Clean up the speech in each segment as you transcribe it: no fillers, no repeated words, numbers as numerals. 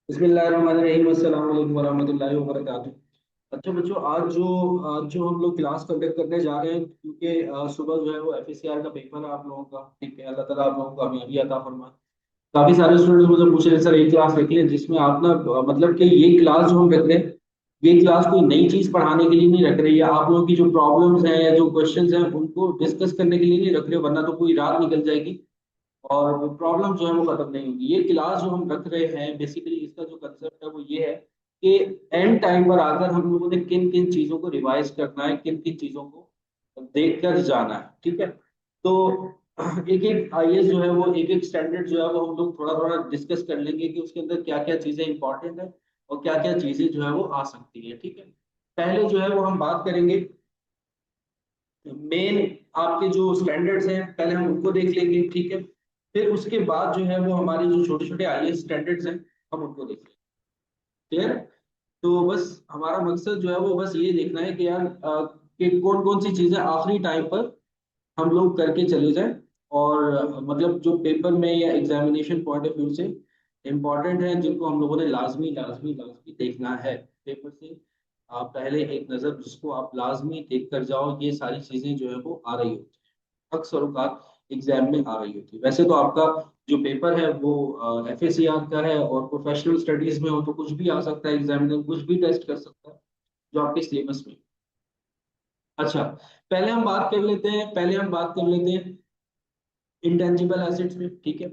बिस्मिल्लाहिर्रहमानिर्रहीम अस्सलाम वालेकुम वरहमतुल्लाहि वबरकातुहू। अच्छा बच्चों, आज जो हम लोग क्लास कंडक्ट करने जा रहे हैं, क्योंकि सुबह जो है वो एफएससीआर का पेपर है आप लोगों का। ठीक है, अल्लाह ताला आप लोगों को कामयाबी अता फरमाए। काफी सारे स्टूडेंट्स मुझे पूछ रहे हैं सर एक क्लास रख लें जिसमें आप ना मतलब कि ये क्लास जो हम रख रहे हैं, ये क्लास कोई नई चीज पढ़ाने के लिए नहीं रख रहे, या आप लोगों की जो प्रॉब्लम्स हैं या जो क्वेश्चंस हैं उनको डिस्कस करने के लिए नहीं रख रहे, वरना तो पूरी रात निकल जाएगी और वो प्रॉब्लम जो है वो खत्म नहीं होगी। ये क्लास जो हम रख रहे हैं, बेसिकली इसका जो कंसेप्ट है वो ये है कि एंड टाइम पर आकर हम लोगों ने किन किन चीजों को रिवाइज करना है, किन किन चीजों को देख कर जाना है। ठीक है, तो एक एक आईएएस जो है वो एक एक स्टैंडर्ड जो है वो हम लोग थोड़ा थोड़ा डिस्कस कर लेंगे कि उसके अंदर क्या क्या चीजें इंपॉर्टेंट है और क्या क्या चीजें जो है वो आ सकती है। ठीक है, पहले जो है वो हम बात करेंगे मेन आपके जो स्टैंडर्ड्स हैं, पहले हम उनको देख लेंगे। ठीक है, फिर उसके बाद जो है वो हमारे जो छोटे छोटे आईएएस स्टैंडर्ड्स हैं हम उनको देख लेंगे। क्लियर? तो बस हमारा मकसद जो है वो बस ये देखना है कि यार कि कौन कौन सी चीजें आखिरी टाइम पर हम लोग करके चले जाएं और मतलब जो पेपर में या एग्जामिनेशन पॉइंट ऑफ व्यू से इम्पोर्टेंट है, जिनको हम लोगों ने लाजमी लाजमी लाजमी देखना है पेपर से। आप पहले एक नजर जिसको आप लाजमी देख कर जाओ, ये सारी चीजें जो है वो आ रही होती है अक्सर औकात एग्जाम में आ रही होती है। वैसे तो आपका जो पेपर है वो एफएसीआर का है और प्रोफेशनल स्टडीज में हो तो कुछ भी आ सकता है, एग्जामिनर कुछ भी टेस्ट कर सकता है जो आपके सिलेबस में। अच्छा, पहले हम बात कर लेते हैं इंटेंजिबल एसेट्स में। ठीक है,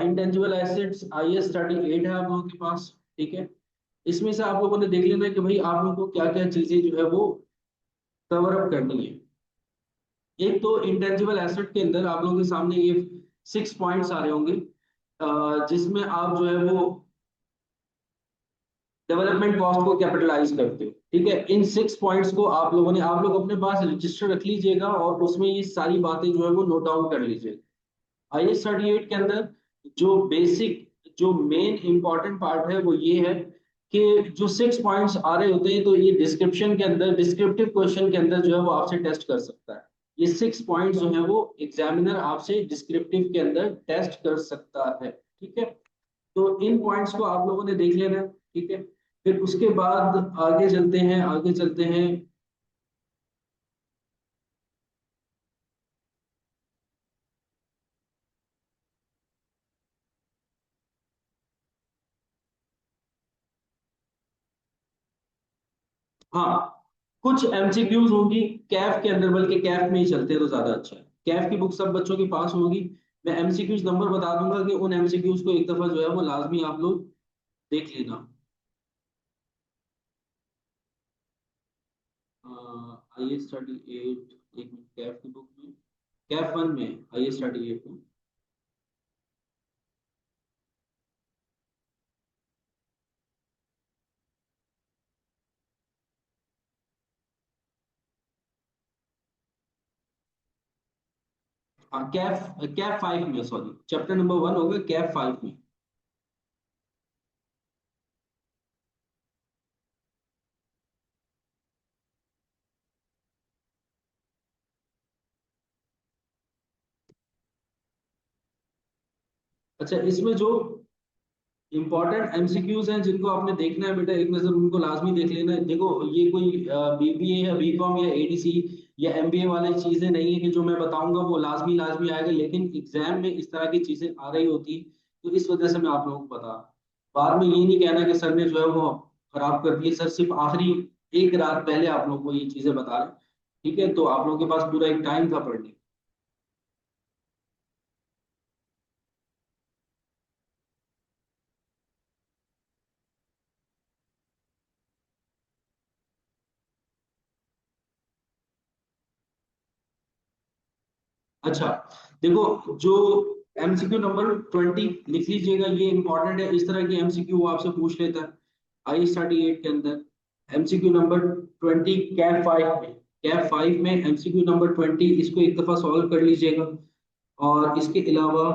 इंटेंजिबल एसेट्स आईएएस 38 है आप लोगों के पास। ठीक है, इसमें से आप लोगों ने देख लेना है कि भाई आप लोगों को क्या क्या चीजें जो है वो कवर अप करनी है। एक तो इंटेंजिबल एसेट के अंदर आप लोगों के सामने ये 6 पॉइंट्स आ रहे होंगे, जिसमें आप जो है वो डेवलपमेंट कॉस्ट को कैपिटलाइज करते हो। ठीक है, इन 6 पॉइंट्स को आप लोग अपने पास रजिस्टर रख लीजिएगा और उसमें ये सारी बातें जो है वो नोट डाउन कर लीजिएगा। आईएएस 38 के अंदर जो बेसिक जो मेन इंपॉर्टेंट पार्ट है वो ये है कि जो 6 पॉइंट्स आ रहे होते हैं तो ये डिस्क्रिप्शन के अंदर डिस्क्रिप्टिव क्वेश्चन के अंदर जो है वो आपसे टेस्ट कर सकता है। ये 6 पॉइंट्स जो है वो एग्जामिनर आपसे डिस्क्रिप्टिव के अंदर टेस्ट कर सकता है। ठीक है, तो इन पॉइंट्स को आप लोगों ने देख लेना है। ठीक है, फिर उसके बाद आगे चलते हैं। हाँ, कुछ एमसीक्यूज होंगी कैफ के अंदर, बल्कि कैफ में ही चलते हैं तो ज्यादा अच्छा है। कैफ की बुक सब बच्चों के पास होगी। मैं एमसीक्यूज नंबर बता दूंगा कि उन एमसीक्यूज को एक दफा जो है वो लाजमी आप लोग देख लेना। आई एस 38, एक मिनट, कैफ की बुक में कैफ वन में आई एस 38 में। हाँ, कैफ कैफ 5 में, सॉरी, चैप्टर नंबर 1 होगा कैफ 5 में। अच्छा, इसमें जो इंपॉर्टेंट एमसीक्यूज हैं जिनको आपने देखना है बेटा, एक नजर उनको लाजमी देख लेना है। देखो, ये कोई बीबीए या बीकॉम या एडीसी या एमबीए वाली चीजें नहीं है कि जो मैं बताऊंगा वो लाजमी लाजमी आएगा, लेकिन एग्जाम में इस तरह की चीजें आ रही होती तो इस वजह से मैं आप लोगों को बता रहा हूं। बाद में ये नहीं कहना कि सर ने जो है वो खराब कर दिए, सर सिर्फ आखिरी एक रात पहले आप लोगों को ये चीजें बता रहे हैं। ठीक है, तो आप लोगों के पास पूरा एक टाइम था पढ़ने। अच्छा, देखो, जो एमसीक्यू नंबर 20 लिख लीजिएगा, ये इंपॉर्टेंट है। इस तरह की एमसीक्यू वो आपसे पूछ लेता है आई 38 के अंदर। एमसीक्यू नंबर 20 कैप 5 में एमसीक्यू नंबर 20, इसको एक दफा सॉल्व कर लीजिएगा। और इसके अलावा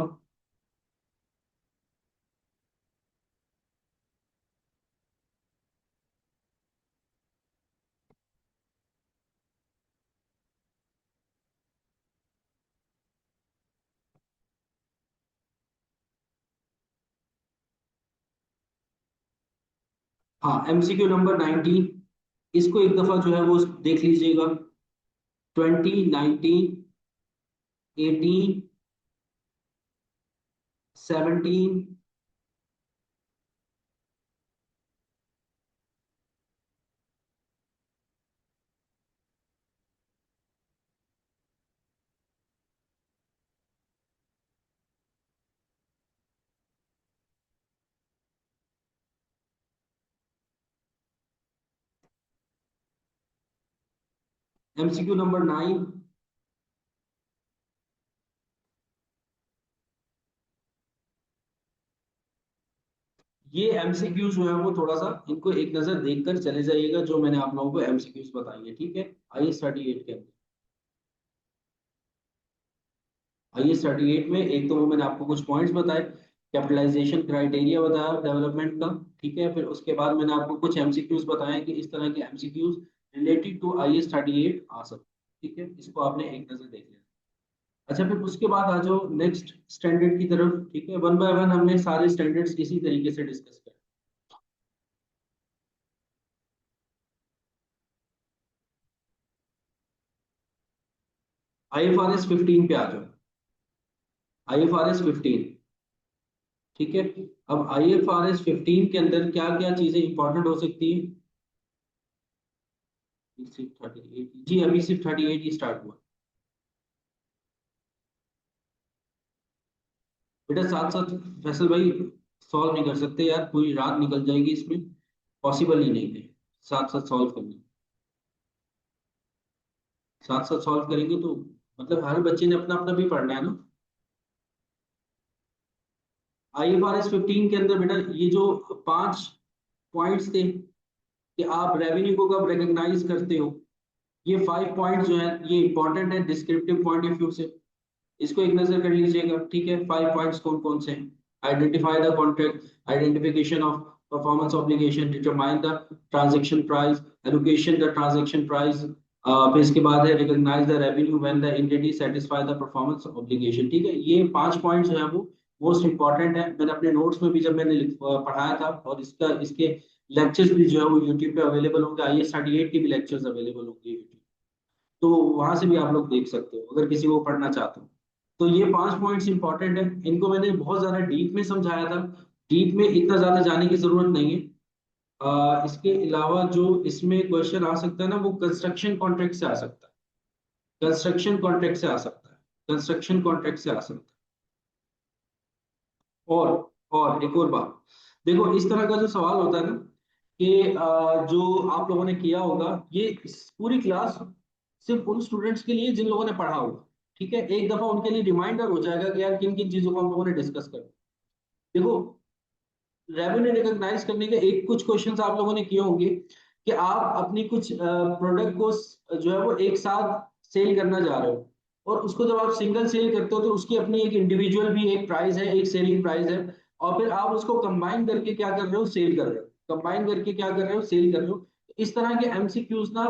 हाँ, एमसीक्यू नंबर 19, इसको एक दफा जो है वो देख लीजिएगा। 20, 19, 18, 17, एमसीक्यू नंबर 9। ये एमसीक्यूज जो है वो थोड़ा सा इनको एक नजर देखकर चले जाइएगा, जो मैंने आप लोगों को एमसीक्यूज बताई है, ठीक है। IS 38 के अंदर, IS 38 में एक तो वो मैंने आपको कुछ पॉइंट्स बताए, कैपिटलाइजेशन क्राइटेरिया बताया डेवलपमेंट का, ठीक है। फिर उसके बाद मैंने आपको कुछ एमसीक्यूज बताए कि इस तरह के एमसीक्यूज रिलेटेड टू IS 38 आ सकते, ठीक है। इसको आपने एक नजर देख लिया। अच्छा, फिर उसके बाद आ जाओ नेक्स्ट स्टैंडर्ड की तरफ, ठीक है। वन बाय वन हमने सारे स्टैंडर्ड्स इसी तरीके से डिस्कस कर। IFRS 15 पे आ जाओ। IFRS 15, ठीक है। अब IFRS 15 के अंदर क्या क्या चीजें इंपॉर्टेंट हो सकती है। सिर्फ 38 जी, अभी सिर्फ 38 ही स्टार्ट हुआ। बेटा साथ साथ फैसल भाई सॉल्व नहीं कर सकते यार, पूरी रात निकल जाएगी इसमें, पॉसिबल ही नहीं है साथ साथ सॉल्व करना। साथ साथ सॉल्व करेंगे तो मतलब हर बच्चे ने अपना अपना भी पढ़ना है ना। IFRS 15 के अंदर बेटा ये जो 5 पॉइंट्स थे कि आप रेवेन्यू को कब रिकॉग्नाइज करते हो, ये 5 पॉइंट जो है ये इंपॉर्टेंट है डिस्क्रिप्टिव पॉइंट ऑफ व्यू से। इसको एक नजर कर लीजिएगा, ठीक है। 5 पॉइंट्स कौन कौन से हैं। Identify the contract, identification of performance obligation, determine the transaction price, allocation the transaction price, फिर इसके बाद है recognise the revenue when the entity satisfy the performance obligation, ठीक है। ये 5 पॉइंट्स जो है वो मोस्ट इंपॉर्टेंट है। मैंने अपने नोट्स में भी जब मैंने पढ़ाया था, और इसका इसके लेक्चर्स भी जो है वो यूट्यूब पे अवेलेबल होंगे, IS 38 के भी लेक्चर्स अवेलेबल होंगे यूट्यूब, तो वहां से भी आप लोग देख सकते हो अगर किसी को पढ़ना चाहते हो। तो ये 5 पॉइंट्स इंपॉर्टेंट है, इनको मैंने बहुत ज्यादा डीप में समझाया था। डीप में इतना ज्यादा जाने की जरूरत नहीं है। इसके अलावा जो इसमें क्वेश्चन आ सकता है ना, वो कंस्ट्रक्शन कॉन्ट्रैक्ट से आ सकता है। कंस्ट्रक्शन कॉन्ट्रैक्ट से आ सकता है। कंस्ट्रक्शन कॉन्ट्रैक्ट से आ सकता है। और एक और बात, देखो इस तरह का जो सवाल होता है ना कि जो आप लोगों ने किया होगा, ये पूरी क्लास सिर्फ उन स्टूडेंट्स के लिए जिन लोगों ने पढ़ा होगा, ठीक है। एक दफा उनके लिए रिमाइंडर हो जाएगा कि यार किन किन चीजों को हम लोगों ने डिस्कस कर। देखो, रेवेन्यू रिकॉग्नाइज करने के एक कुछ क्वेश्चंस आप लोगों ने किए होंगे कि आप अपनी कुछ प्रोडक्ट को जो है वो एक साथ सेल करना जा रहे हो, और उसको जब आप सिंगल सेल करते हो तो उसकी अपनी एक इंडिविजुअल भी एक प्राइस है, एक सेलिंग प्राइस है, और फिर आप उसको कंबाइन करके क्या कर रहे हो, सेल कर रहे हो। कंबाइन करके क्या कर रहे हो, सेल कर रहे हो। इस तरह के एमसीक्यूज ना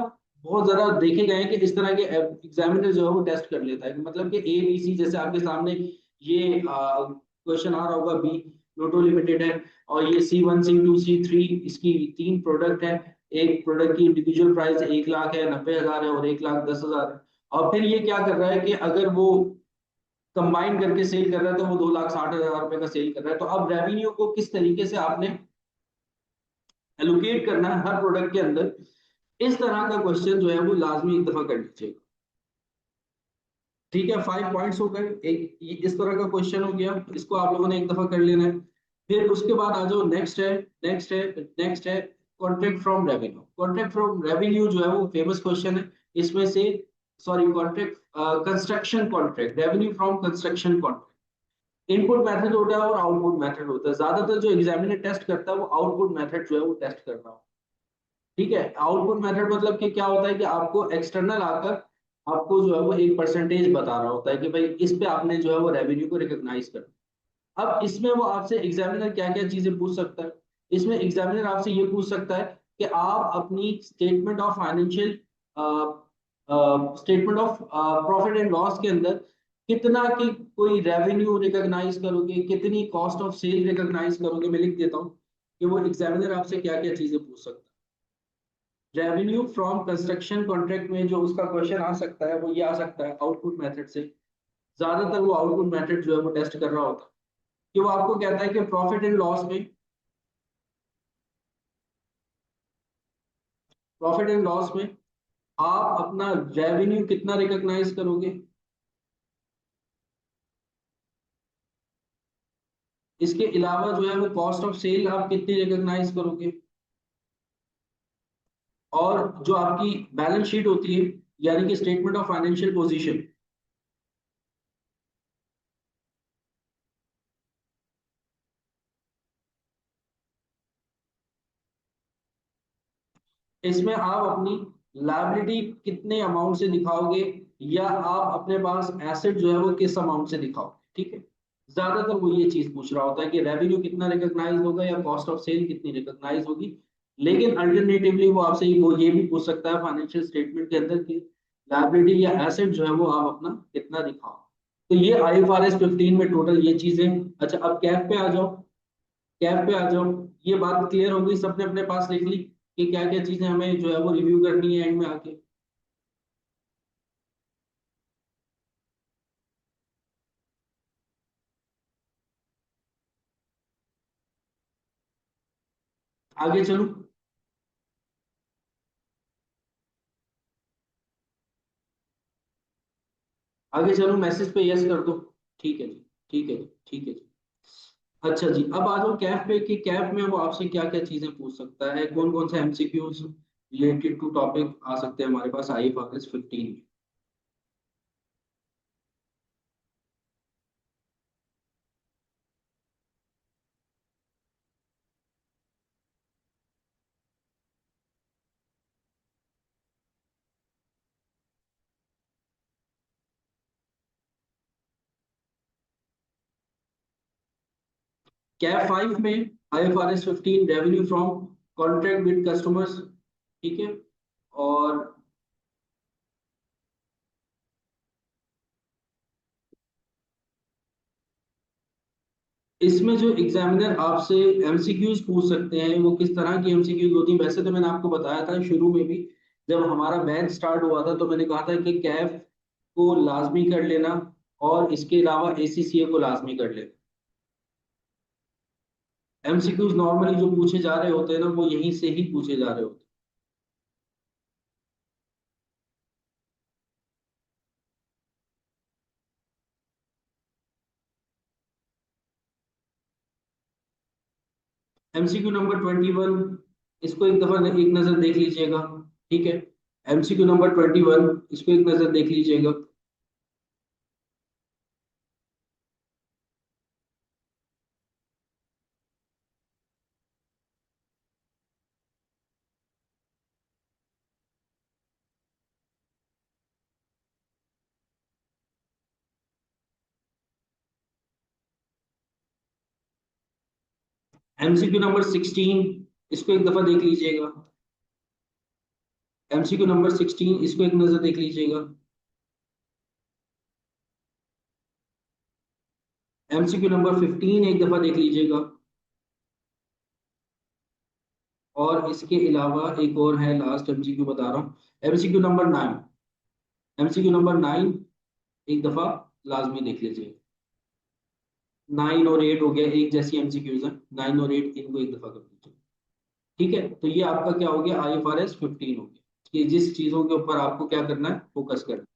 बहुत ज्यादा देखे गए हैं कि इस तरह के एग्जामिनर जो है वो टेस्ट कर लेता है कि मतलब कि ABC, जैसे आपके सामने ये क्वेश्चन आ रहा होगा, बी लोटो लिमिटेड है, और ये C1 C2 C3, इसकी 3 प्रोडक्ट है। एक प्रोडक्ट की इंडिविजुअल प्राइस 1 लाख है, 90,000 है, और 1,10,000 है। और फिर ये क्या कर रहा है कि अगर वो कंबाइन करके सेल कर रहा है तो वो 2,60,000 रुपए का सेल कर रहा है। तो अब रेवेन्यू को किस तरीके से आपने एलोकेट करना है हर प्रोडक्ट के अंदर, इस तरह का क्वेश्चन जो है वो लाजमी एक दफा कर लीजिएगा, ठीक है। 5 पॉइंट्स हो गए, एक इस तरह का क्वेश्चन हो गया, इसको आप लोगों ने एक दफा कर लेना है। फिर उसके बाद आ जाओ, नेक्स्ट है contract from revenue. Contract from revenue जो है वो फेमस क्वेश्चन है इसमें से। Sorry, contract construction contract, revenue from construction contract. Input method होता है और आउटपुट मेथड होता है। ज्यादातर जो एग्जामिनर टेस्ट करता है वो आउटपुट मेथड जो है वो टेस्ट करता है, ठीक है। आउटपुट मेथड मतलब कि क्या होता है कि आपको एक्सटर्नल आकर आपको जो है वो एक परसेंटेज बता रहा होता है कि भाई इस पे आपने जो है वो रेवेन्यू को रिकॉग्नाइज करना। अब इसमें वो आपसे एग्जामिनर क्या क्या चीजें पूछ सकता है। इसमें एग्जामिनर आपसे ये पूछ सकता है कि आप अपनी statement of financial statement of profit and loss के अंदर कितना की कोई रेवेन्यू रिकॉग्नाइज करोगे, कितनी कॉस्ट ऑफ सेल रिकॉग्नाइज करोगे। मैं लिख देता हूँ कि वो एग्जामिनर आपसे क्या क्या चीजें पूछ सकता है। रेवेन्यू फ्रॉम कंस्ट्रक्शन कॉन्ट्रैक्ट में जो उसका क्वेश्चन आ सकता है वो ये आ सकता है आउटपुट मेथड से। ज्यादातर वो आउटपुट मेथड जो है वो टेस्ट कर रहा होता है कि वो आपको कहता है कि प्रॉफिट एंड लॉस में आप अपना रेवेन्यू कितना रिकॉग्नाइज करोगे। इसके अलावा जो है वो कॉस्ट ऑफ सेल आप कितनी रिकॉग्नाइज करोगे। और जो आपकी बैलेंस शीट होती है यानी कि स्टेटमेंट ऑफ फाइनेंशियल पोजीशन, इसमें आप अपनी लायबिलिटी कितने अमाउंट से दिखाओगे या आप अपने पास एसेट जो है वो किस अमाउंट से दिखाओगे। ठीक है, ज्यादातर वो ये चीज पूछ रहा होता है कि रेवेन्यू कितना रिकॉग्नाइज होगा या कॉस्ट ऑफ सेल कितनी रिकॉग्नाइज होगी। लेकिन अल्टरनेटिवली वो आपसे वो ये भी पूछ सकता है फाइनेंशियल स्टेटमेंट के अंदर की लायबिलिटी या एसेट जो है वो आप अपना कितना दिखाओ। तो ये IFRS 15 में टोटल ये चीजें। अच्छा, अब कैप पे आ जाओ। कैप पे आ जाओ। ये बात क्लियर हो गई, सबने अपने पास लिख ली कि क्या क्या चीजें हमें जो है वो रिव्यू करनी है एंड में आके। आगे चलूं। आगे चलूं, मैसेज पे यस कर दो। ठीक है जी। ठीक है जी। ठीक है जी। अच्छा जी, अब आ जाओ कैफ पे कि कैफ में वो आपसे क्या क्या चीजें पूछ सकता है, कौन कौन से MCQs रिलेटेड टू टॉपिक आ सकते हैं हमारे पास IFRS 15 में। कैफ 5 में IFRS 15 revenue from contract with customers. ठीक है। और इसमें जो एग्जामिनर आपसे MCQs पूछ सकते हैं वो किस तरह की MCQs होती हैं, वैसे तो मैंने आपको बताया था शुरू में भी, जब हमारा बैच स्टार्ट हुआ था तो मैंने कहा था कि कैफ को लाजमी कर लेना और इसके अलावा ACCA को लाजमी कर लेना। MCQs नॉर्मली जो पूछे जा रहे होते हैं ना वो यहीं से ही पूछे जा रहे होते हैं। MCQ नंबर 21, इसको एक दफा एक नजर देख लीजिएगा। ठीक है। MCQ नंबर 21, इसको एक नजर देख लीजिएगा। MCQ नंबर 16, इसको एक दफा देख लीजिएगा। MCQ नंबर 16, इसको एक नजर देख लीजिएगा। MCQ नंबर 15 एक दफा देख लीजिएगा। और इसके अलावा एक और है, लास्ट MCQ बता रहा हूँ, MCQ नंबर 9। एक दफा लाजमी देख लीजिए। 9 और 8 हो गया, एक जैसी MCQs है। 9 और 8 इनको एक दफा कर दीजिए। ठीक है, तो ये आपका क्या हो गया, IFRS 15 हो गया कि जिस चीजों के ऊपर आपको क्या करना है, फोकस करना है।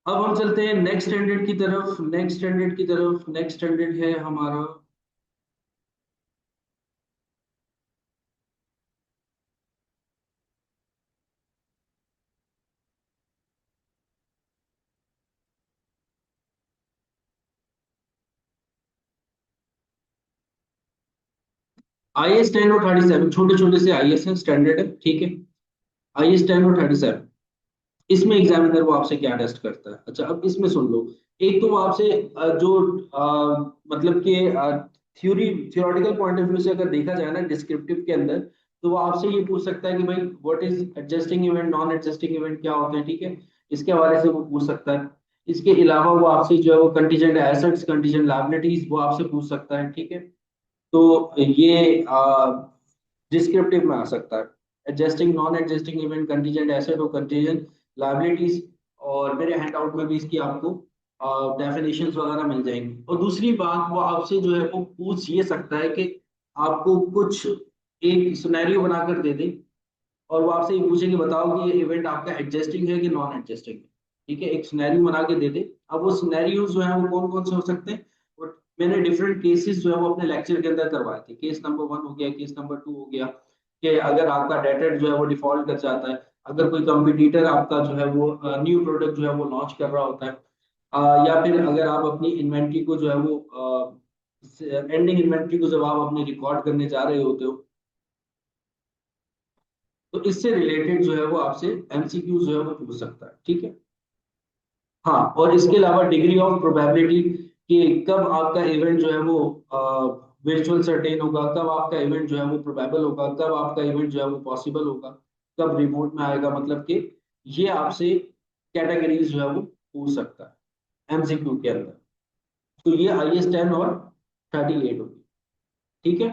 अब हम चलते हैं नेक्स्ट स्टैंडर्ड की तरफ। नेक्स्ट स्टैंडर्ड है हमारा IS 10 और 37। छोटे छोटे से IS है, स्टैंडर्ड है। ठीक है। IS 10 और 37, इसमें एग्जामिनर वो आपसे क्या टेस्ट करता है। अच्छा, अब इसमें सुन लो। एक तो वो आपसे जो मतलब कि थियोरिटिकल पॉइंट ऑफ व्यू से अगर देखा जाए ना डिस्क्रिप्टिव के अंदर, तो वो आपसे ये पूछ सकता है कि भाई what is adjusting event, non adjusting event क्या होते हैं। ठीक है, इसके हवाले से वो पूछ सकता है। इसके अलावा वो आपसे जो है वो कंटीजेंट एसेट्स, कंटीजेंट लायबिलिटीज वो आपसे पूछ सकता है। ठीक है। तो ये डिस्क्रिप्टिव में आ सकता है, adjusting non adjusting event, contingent asset और कंटीजेंट लायबिलिटीज। और मेरे हैंडआउट में भी इसकी आपको डेफिनेशंस वगैरह मिल जाएंगी। और दूसरी बात, वो आपसे जो है वो पूछ ये सकता है कि आपको कुछ एक सिनेरियो बनाकर दे दे, और वो आपसे ये पूछे कि बताओ कि ये इवेंट आपका एडजस्टिंग है कि नॉन एडजस्टिंग है। ठीक है, एक सिनेरियो बना के दे दे। अब वो सिनेरियो जो है वो कौन कौन से हो सकते हैं, और मैंने डिफरेंट केसेस जो है वो अपने लेक्चर के अंदर करवाए थे। केस नंबर 1 हो गया, केस नंबर 2 हो गया, कि अगर आपका डेटर जो है वो डिफॉल्ट कर जाता है, अगर कोई कंपटीटर आपका जो है वो न्यू प्रोडक्ट जो है वो लॉन्च कर रहा होता है, या फिर अगर आप अपनी इन्वेंट्री को जो है वो एंडिंग इन्वेंट्री को जब आप अपने रिकॉर्ड करने जा रहे होते हो, तो इससे रिलेटेड जो है वो आपसे एमसीक्यू जो है वो पूछ सकता है। ठीक है, हाँ, और इसके अलावा डिग्री ऑफ प्रोबेबिलिटी कि कब आपका इवेंट जो है वो वर्चुअल सर्टेन होगा, कब आपका इवेंट जो है वो प्रोबेबल होगा, कब आपका इवेंट जो है वो पॉसिबल होगा, कब रिमोट में आएगा, मतलब कि ये आपसे कैटेगरीज जो है वो पूछ सकता है एमसीक्यू के अंदर। तो ये IS 10 और 38 होगी। ठीक है,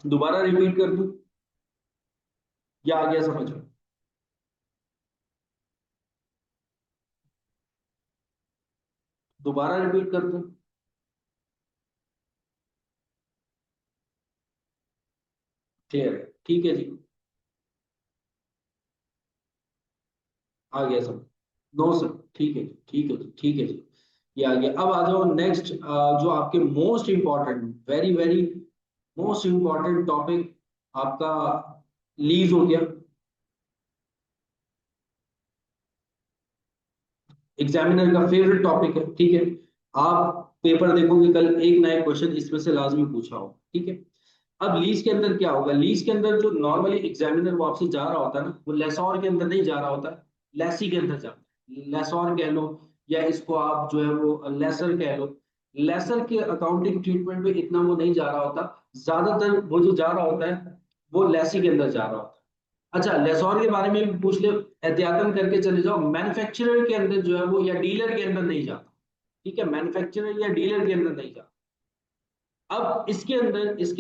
दोबारा रिपीट कर दूं या आ गया समझ में? दोबारा रिपीट कर दूं? क्लियर है, ठीक है जी, आ गया सब। नो सर, ठीक है जी, ठीक है जी, ठीक है जी, ये आ गया। अब आ जाओ नेक्स्ट, जो आपके most important, very very most important topic आपका लीज हो गया। एग्जामिनर का फेवरेट टॉपिक है। ठीक है, आप पेपर देखोगे कल, एक ना एक क्वेश्चन इसमें से लाजमी पूछा हो। ठीक है, अब लीज के अंदर क्या होगा, लीज के अंदर जो नॉर्मली एग्जामिनर वो आपसे जा रहा होता है ना, वो लेसोर के अंदर नहीं जा रहा होता, लेसी के अंदर जाता है। लेसोर कह लो, या इसको आप जो है वो लेसर कह लो। लेसर के अकाउंटिंग ट्रीटमेंट में इतना वो नहीं जा रहा होता, ज्यादातर वो जो जा रहा होता है वो लेसी के अंदर जा रहा होता है। अच्छा, लेसोर के बारे में भी पूछ ले, एहतियातन करके चले जाओ, मैन्युफैक्चरर के अंदर जो है वो, या डीलर के अंदर नहीं जाता। ठीक है, मैन्युफैक्चरर या डीलर के अंदर नहीं जाता। अब इसके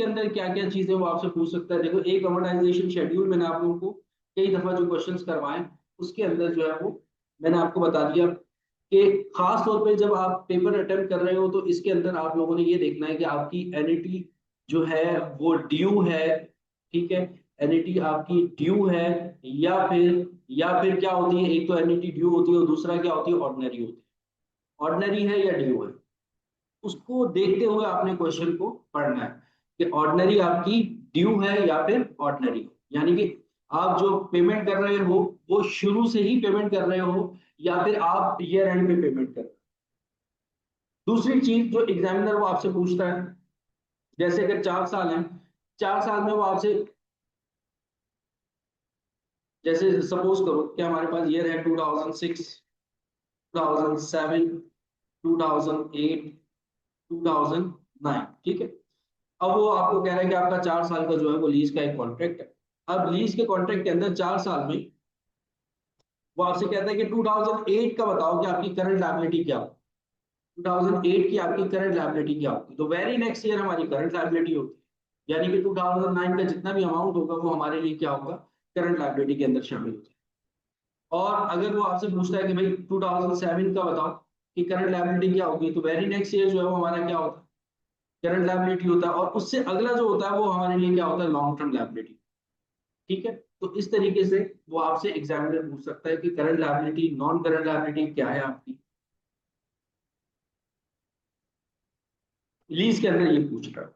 अंदर क्या क्या चीजें वो आपसे पूछ सकता है। देखो, एक अमोर्टाइजेशन शेड्यूल मैंने आप लोगों को कई दफा जो क्वेश्चंस करवाए, उसके अंदर जो है वो मैंने आपको बता दिया कि खास तौर पे जब आप पेपर अटेम्प्ट कर रहे हो, तो इसके अंदर आप लोगों ने ये देखना है कि आपकी एनईटी जो है वो ड्यू है। ठीक है, एनईटी आपकी ड्यू है, या फिर क्या होती है, एक तो एनईटी ड्यू होती है और दूसरा क्या होती है, ऑर्डिनरी होती है। ऑर्डिनरी है या ड्यू है, उसको देखते हुए आपने क्वेश्चन को पढ़ना है कि ऑर्डिनरी आपकी ड्यू है या फिर ऑर्डिनरी, यानी कि आप जो पेमेंट कर रहे हो वो शुरू से ही पेमेंट कर रहे हो, या फिर आप ईयर एंड में पेमेंट कर रहे हो। दूसरी चीज जो एग्जामिनर वो आपसे पूछता है, जैसे अगर 4 साल है, 4 साल में वो आपसे, जैसे सपोज करो कि हमारे पास ईयर है 2006, 2007, 2008, 2009। ठीक है, अब वो आपको कह रहा है कि आपका 4 साल का जो है वो लीज का एक कॉन्ट्रैक्ट है। अब लीज के कॉन्ट्रैक्ट के अंदर 4 साल में वो आपसे कहता है कि 2008 का बताओ कि आपकी करंट लायबिलिटी क्या हो। 2008 की आपकी करंट लायबिलिटी क्या होगी, तो वेरी नेक्स्ट ईयर हमारी करंट लायबिलिटी होती है, यानी कि 2009 का जितना भी अमाउंट होगा वो हमारे लिए क्या होगा, करंट लायबिलिटी के अंदर शामिल होता है। और अगर वो आपसे पूछता है कि भाई 2007 का बताओ कि करंट लायबिलिटी क्या होगी, तो वेरी नेक्स्ट ईयर जो है वो हमारा क्या होता है, करंट लायबिलिटी होता है। और उससे अगला जो होता है वो हमारे लिए क्या होता है, लॉन्ग टर्म लायबिलिटी। ठीक है, तो इस तरीके से वो आपसे एग्जामिनर पूछ सकता है कि current liability, non current liability क्या है आपकी, लीज के अंदर ये पूछ रहा है।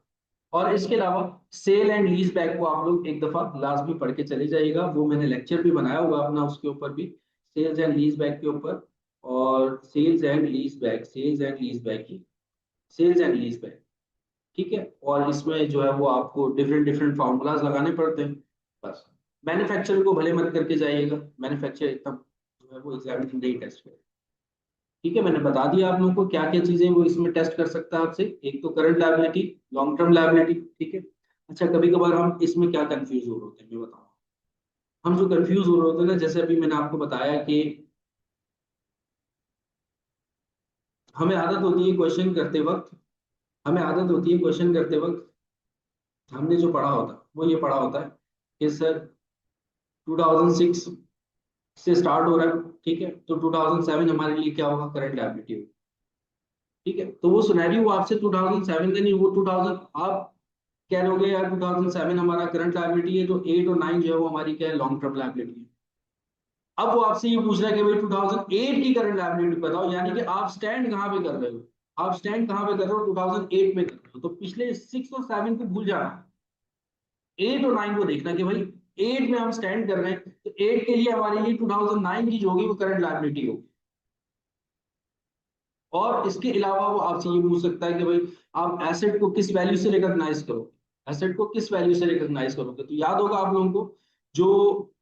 और इसके अलावा सेल एंड लीज बैक को आप लोग एक दफा लाजमी पढ़ के चले जाइएगा, वो मैंने लेक्चर भी बनाया हुआ अपना उसके ऊपर भी, सेल्स एंड लीज बैक के ऊपर। और sales and lease back, sales and lease back ही, सेल्स एंड लीज बैक। ठीक है, और इसमें जो है वो आपको डिफरेंट डिफरेंट फार्मूलाज लगाने पड़ते हैं। बस, मैन्युफैक्चर को भले मत करके जाइएगा, मैन्युफैक्चर इतना जो है वो एग्जामिनर नहीं टेस्ट करेगा। ठीक है, मैंने बता दिया आप लोगों को क्या क्या चीजें वो इसमें टेस्ट कर सकता है आपसे, एक तो current liability, long term liability. ठीक है, अच्छा, कभी कभार हम इसमें क्या कंफ्यूज हो रहे होते हैं मैं बताऊँ, हम जो कंफ्यूज हो रहे होते हैं ना, जैसे अभी मैंने आपको बताया कि हमें आदत होती है क्वेश्चन करते वक्त हमें आदत होती है क्वेश्चन करते वक्त, हमने जो पढ़ा होता है वो ये पढ़ा होता है कि सर 2006 से स्टार्ट हो रहा है, ठीक है, तो 2007 हमारे लिए क्या होगा, करंट लायबिलिटी होगी। ठीक है, तो वो सिनेरियो आपसे 2007 का नहीं, वो 2000 आप कह रहे होगे यार 2007 हमारा करंट लायबिलिटी है, तो 8 और 9 जो है वो हमारी क्या है, लॉन्ग टर्म लायबिलिटी है। अब वो आपसे ये पूछ रहा है कि भाई 2008 की करंट लायबिलिटी बताओ, यानी कि आप स्टैंड कहाँ पे कर रहे हो, आप स्टैंड कहाँ पे कर रहे हो, 2008 में कर रहे हो, तो पिछले 6 और 7 को भूल जाना, 8 और 9 को देखना कि भाई 8 में हम स्टैंड कर रहे हैं, तो 8 के लिए हमारे लिए 2009 की जो होगी वो करंट लायबिलिटी होगी। और इसके अलावा वो आपसे ये पूछ सकता है कि भाई आप एसेट को किस वैल्यू से रिकॉग्नाइज करोगे, एसेट को किस वैल्यू से रिकॉग्नाइज करोगे। तो याद होगा आप लोगों को, जो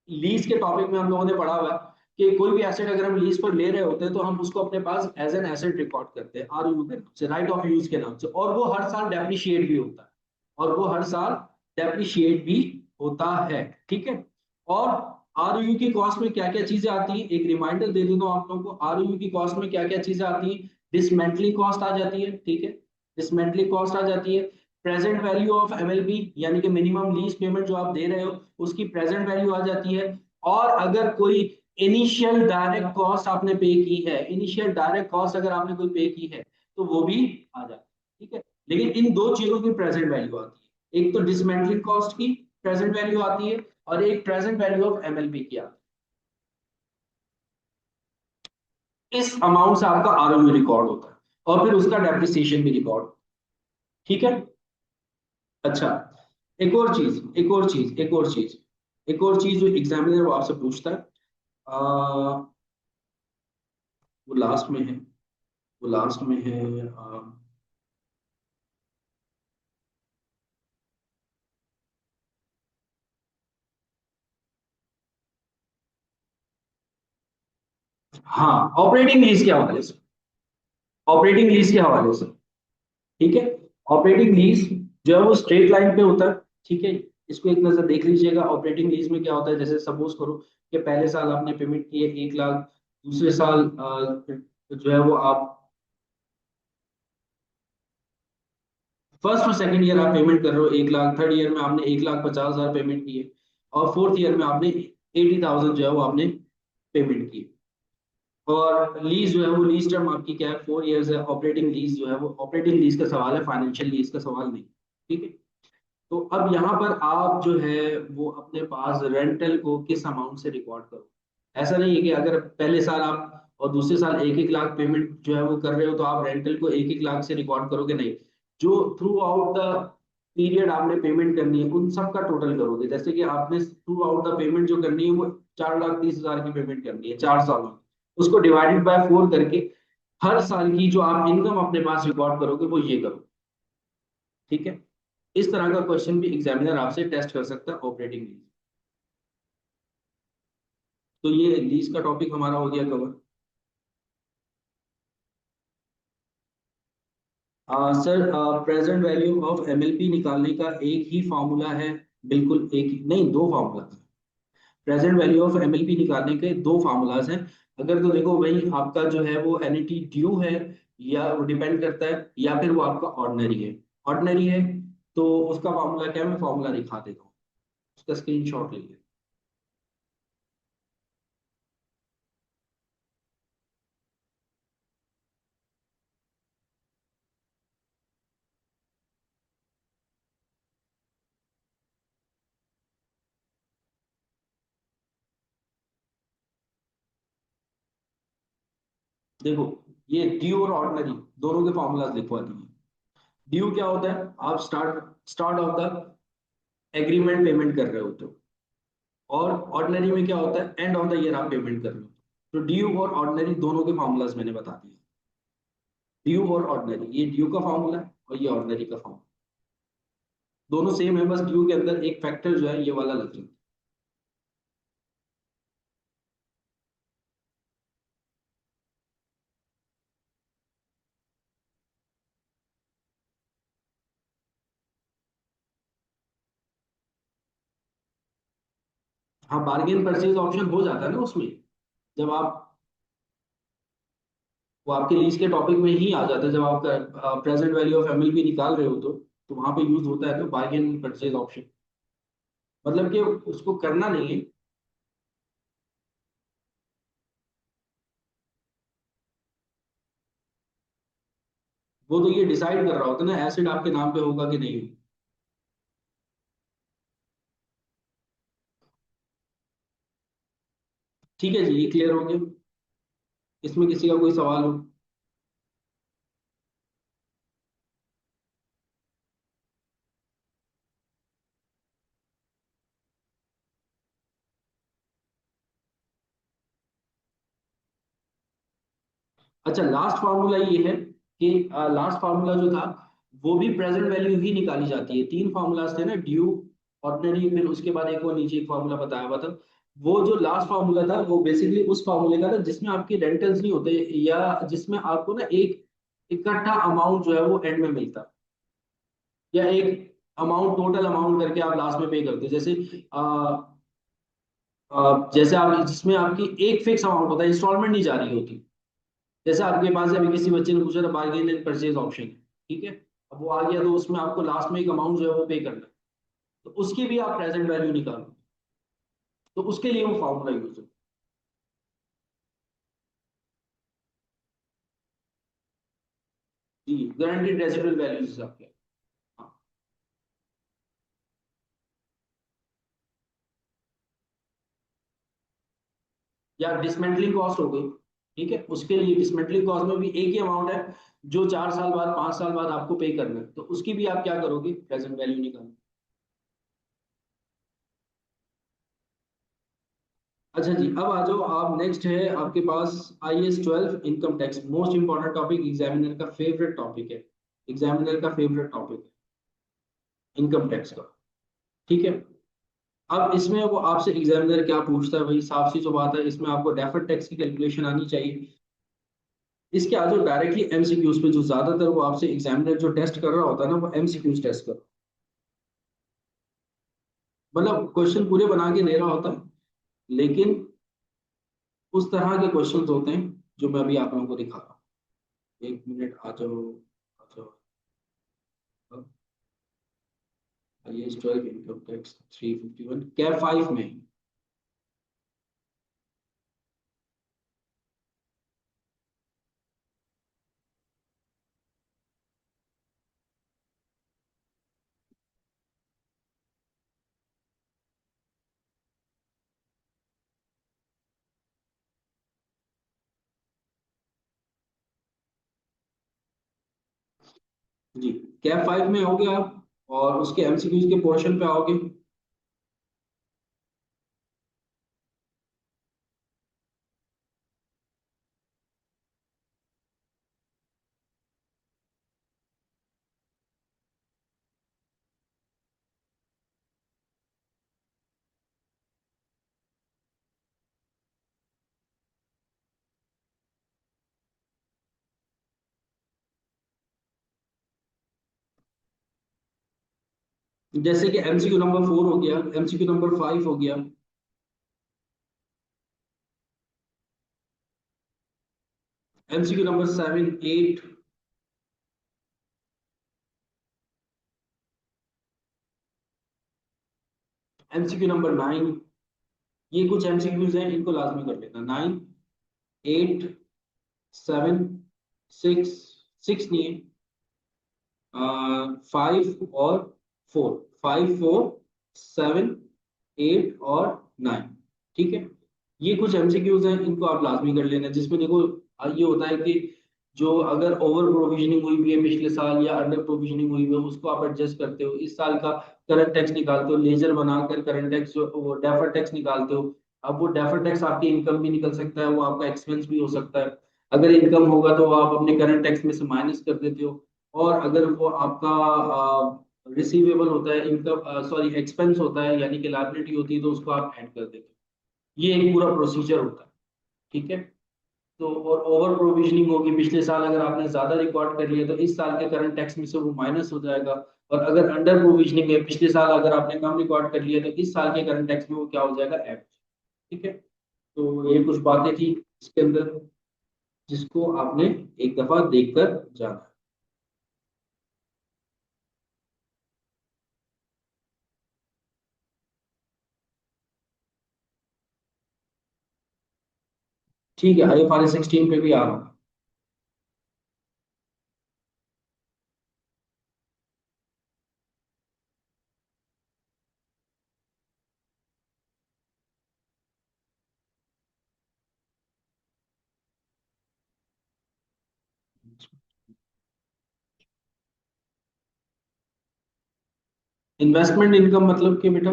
लीज के टॉपिक में हम लोगों ने पढ़ा हुआ है कि कोई भी एसेट अगर हम लीज पर ले रहे होते हैं तो हम उसको अपने पास एज एन एसेट रिकॉर्ड करते हैं, आरओयू के नाम से, राइट ऑफ यूज के नाम से, और वो हर साल डेप्रिशिएट भी होता है, और वो हर साल डेप्रिशिएट भी होता है। ठीक है, और आरओयू की कॉस्ट में क्या क्या चीजें आती है, एक रिमाइंडर दे देता हूँ आप लोगों को, आरओयू की कॉस्ट में क्या क्या चीजें आती है। डिसमेंटलिंग कॉस्ट आ जाती है, ठीक है, डिसमेंटलिंग कॉस्ट आ जाती है। प्रेजेंट वैल्यू ऑफ एमएलपी, यानी कि मिनिमम लीज पेमेंट जो आप दे रहे हो उसकी प्रेजेंट वैल्यू आ जाती है। और अगर कोई इनिशियल डायरेक्ट कॉस्ट आपने पे की है, इनिशियल डायरेक्ट कॉस्ट अगर आपने कोई पे की है तो वो भी आ जाती है। ठीक है, लेकिन इन दो चीजों की प्रेजेंट वैल्यू आती है, एक तो डिसमेंटलिंग कॉस्ट की प्रेजेंट वैल्यू आती है, और एक प्रेजेंट वैल्यू ऑफ एमएलपी की आती है। इस अमाउंट से आपका आरओयू रिकॉर्ड होता है, और फिर उसका डेप्रिसिएशन भी रिकॉर्ड। ठीक है, अच्छा, एक और चीज, एक और चीज, एक और चीज, एक और चीज जो एग्जामिनर वो आपसे पूछता है, वो लास्ट में है, वो लास्ट में है, हाँ, ऑपरेटिंग लीज के हवाले से, ऑपरेटिंग लीज के हवाले से। ठीक है, ऑपरेटिंग लीज जो है वो स्ट्रेट लाइन पे होता है। ठीक है, इसको एक नजर देख लीजिएगा, ऑपरेटिंग लीज में क्या होता है, जैसे सपोज करो कि पहले साल आपने पेमेंट की है 1 लाख, दूसरे साल जो है वो आप फर्स्ट और सेकंड ईयर आप पेमेंट कर रहे हो 1 लाख, थर्ड ईयर में आपने 1,50,000 पेमेंट की है, और फोर्थ ईयर में आपने 80,000 जो है वो आपने पेमेंट की है। और लीज जो है वो लीज टर्म आपकी क्या है, 4 ईयर्स है। ऑपरेटिंग लीज जो है वो ऑपरेटिंग लीज का सवाल है, फाइनेंशियल लीज का सवाल नहीं। ठीक है, तो अब यहाँ पर आप जो है वो अपने पास रेंटल को किस अमाउंट से रिकॉर्ड करो। ऐसा नहीं है कि अगर पहले साल आप और दूसरे साल 1-1 लाख पेमेंट जो है वो कर रहे हो तो आप रेंटल को 1-1 लाख से रिकॉर्ड करोगे, नहीं। जो थ्रू आउट द पीरियड आपने पेमेंट करनी है उन सब का टोटल करोगे। जैसे कि आपने थ्रू आउट द पेमेंट जो करनी है वो 4,30,000 की पेमेंट करनी है 4 साल में, उसको डिवाइडेड बाय 4 करके हर साल की जो आप इनकम अपने पास रिकॉर्ड करोगे वो ये करो। ठीक है, इस तरह का क्वेश्चन भी एग्जामिनर आपसे टेस्ट कर सकता है ऑपरेटिंग लीज। तो ये लीज का टॉपिक हमारा हो गया cover. Sir, present value of MLP निकालने का एक ही फॉर्मूला है, बिल्कुल एक ही नहीं, दो formula. Present value of MLP निकालने के दो फार्मूलाज हैं। अगर तो देखो भाई आपका जो है वो एनईटी ड्यू है, या वो डिपेंड करता है, या फिर वो आपका ऑर्डिनरी है। ऑर्डिनरी है तो उसका फार्मूला क्या है, मैं फार्मूला दिखा देता हूँ, उसका स्क्रीनशॉट ले लिया। देखो, ये ड्यू और ऑर्डिनरी दोनों के फार्मूलाज लिखवा दिए। ड्यू क्या होता है, आप start start of the agreement payment कर रहे होते हो, और ऑर्डिनरी में क्या होता है, एंड ऑफ द ईयर आप पेमेंट कर रहे हो। तो ड्यू और ऑर्डिनरी दोनों के फार्मूलाज मैंने बता दिए। ड्यू और ऑर्डिनरी, ये ड्यू का फार्मूला है और ये ऑर्डिनरी का फार्मूला, दोनों सेम है, बस ड्यू के अंदर एक फैक्टर जो है ये वाला लग जाता है। हाँ, बार्गेन परचेज ऑप्शन हो जाता है ना उसमें, जब आप वो आपके लीज के टॉपिक में ही आ जाता है, जब आप प्रेजेंट वैल्यू ऑफ एमएलपी निकाल रहे हो तो वहां पे यूज होता है तो बार्गेन परचेज ऑप्शन, मतलब कि उसको करना नहीं है। वो तो ये डिसाइड कर रहा होता है ना एसिड आपके नाम पे होगा कि नहीं। ठीक है जी, ये क्लियर हो गया। इसमें किसी का कोई सवाल हो? अच्छा, लास्ट फार्मूला ये है कि लास्ट फार्मूला जो था वो भी प्रेजेंट वैल्यू ही निकाली जाती है। तीन फार्मूलाज थे ना, ड्यू, ऑर्डिनरी, फिर उसके बाद एक और नीचे एक फार्मूला बताया हुआ था। वो जो लास्ट फार्मूला था वो बेसिकली उस फार्मूले का था जिसमें आपके रेंटल्स नहीं होते, या जिसमें आपको ना एक इकट्ठा अमाउंट जो है वो एंड में मिलता, या एक अमाउंट, टोटल अमाउंट करके आप लास्ट में पे करते, जैसे जैसे आप जिसमें आपकी एक फिक्स अमाउंट होता है, इंस्टॉलमेंट नहीं जारी होती। जैसे आपके पास अभी किसी बच्चे ने पूछा था बार्गेन एंड परचेज ऑप्शन, ठीक है, अब वो आ गया तो उसमें आपको लास्ट में एक अमाउंट जो है वो पे करना है, तो उसकी भी आप प्रेजेंट वैल्यू निकालो, तो उसके लिए वो फॉर्मूला यूज है। जी, गारंटीड रेजिडुअल वैल्यूज आपके। हाँ, या डिसमेंटलिंग कॉस्ट हो गई, ठीक है, उसके लिए डिसमेंटलिंग कॉस्ट में भी एक ही अमाउंट है जो 4 साल बाद 5 साल बाद आपको पे करना है, तो उसकी भी आप क्या करोगे, प्रेजेंट वैल्यू निकालो। अच्छा जी, अब आ जाओ आप, नेक्स्ट है आपके पास IAS 12 income tax, most important topic, examiner का फेवरेट टॉपिक है, एग्जामिनर का फेवरेट टॉपिक है इनकम टैक्स का, ठीक है। अब इसमें वो आपसे एग्जामिनर क्या पूछता है भाई, साफ सी जो बात है, इसमें आपको डेफर्ड टैक्स की कैलकुलेशन आनी चाहिए। इसके आज डायरेक्टली एमसीक्यूज पे, जो ज्यादातर वो आपसे एग्जामिनर जो टेस्ट कर रहा होता है ना, वो एमसीक्यूज टेस्ट कर, मतलब क्वेश्चन पूरे बना के ले रहा होता है, लेकिन उस तरह के क्वेश्चंस होते हैं जो मैं अभी आप लोगों को दिखा रहा हूँ। एक मिनट, आ जाओ। IAS 12 इनकम टैक्स 351 कैप 5 में। जी, कैप 5 में आओगे आप, और उसके एमसीक्यूज के पोर्शन पे आओगे। जैसे कि MCQ नंबर 4 हो गया, MCQ नंबर 5 हो गया, MCQ नंबर 7 8, MCQ नंबर 9, ये कुछ एमसीक्यूज हैं, इनको लाजमी कर लेना। 9 8 7 6, 6 नहीं है, 5 और 4, 5 4 7 8 और 9, ठीक है। ये कुछ एमसीक्यूज हैं, इनको आप लाजमी कर लेना, जिसमें देखो ये होता है कि जो अगर ओवर प्रोविजनिंग हुई भी है पिछले साल, या अंडर प्रोविजनिंग हुई है, उसको आप एडजस्ट करते हो, इस साल का करंट टैक्स निकालते हो, लेजर बनाकर करंट टैक्स, वो डेफर टैक्स निकालते हो। अब वो डेफर टैक्स आपकी इनकम भी निकल सकता है, वो आपका एक्सपेंस भी हो सकता है। अगर इनकम होगा तो आप अपने करंट टैक्स में से माइनस कर देते हो, और अगर वो आपका रिसीवेबल होता है, इनकम सॉरी एक्सपेंस होता है, यानी कि लायबिलिटी होती है, तो उसको आप ऐड कर देते हो। ये एक पूरा प्रोसीजर होता है, ठीक है। तो और ओवर प्रोविजनिंग होगी, पिछले साल अगर आपने ज्यादा रिकॉर्ड कर लिया तो इस साल के करंट टैक्स में से वो माइनस हो जाएगा। और अगर अंडर प्रोविजनिंग है, पिछले साल अगर आपने कम रिकॉर्ड कर लिया तो इस साल के करंट टैक्स में वो क्या हो जाएगा, ऐड, ठीक है। तो ये कुछ बातें थी इसके अंदर। जिसको आपने एक दफा देखकर जाना है। ठीक है, IFRS 16 पे भी आ रहा हूँ। इन्वेस्टमेंट इनकम मतलब कि बेटा,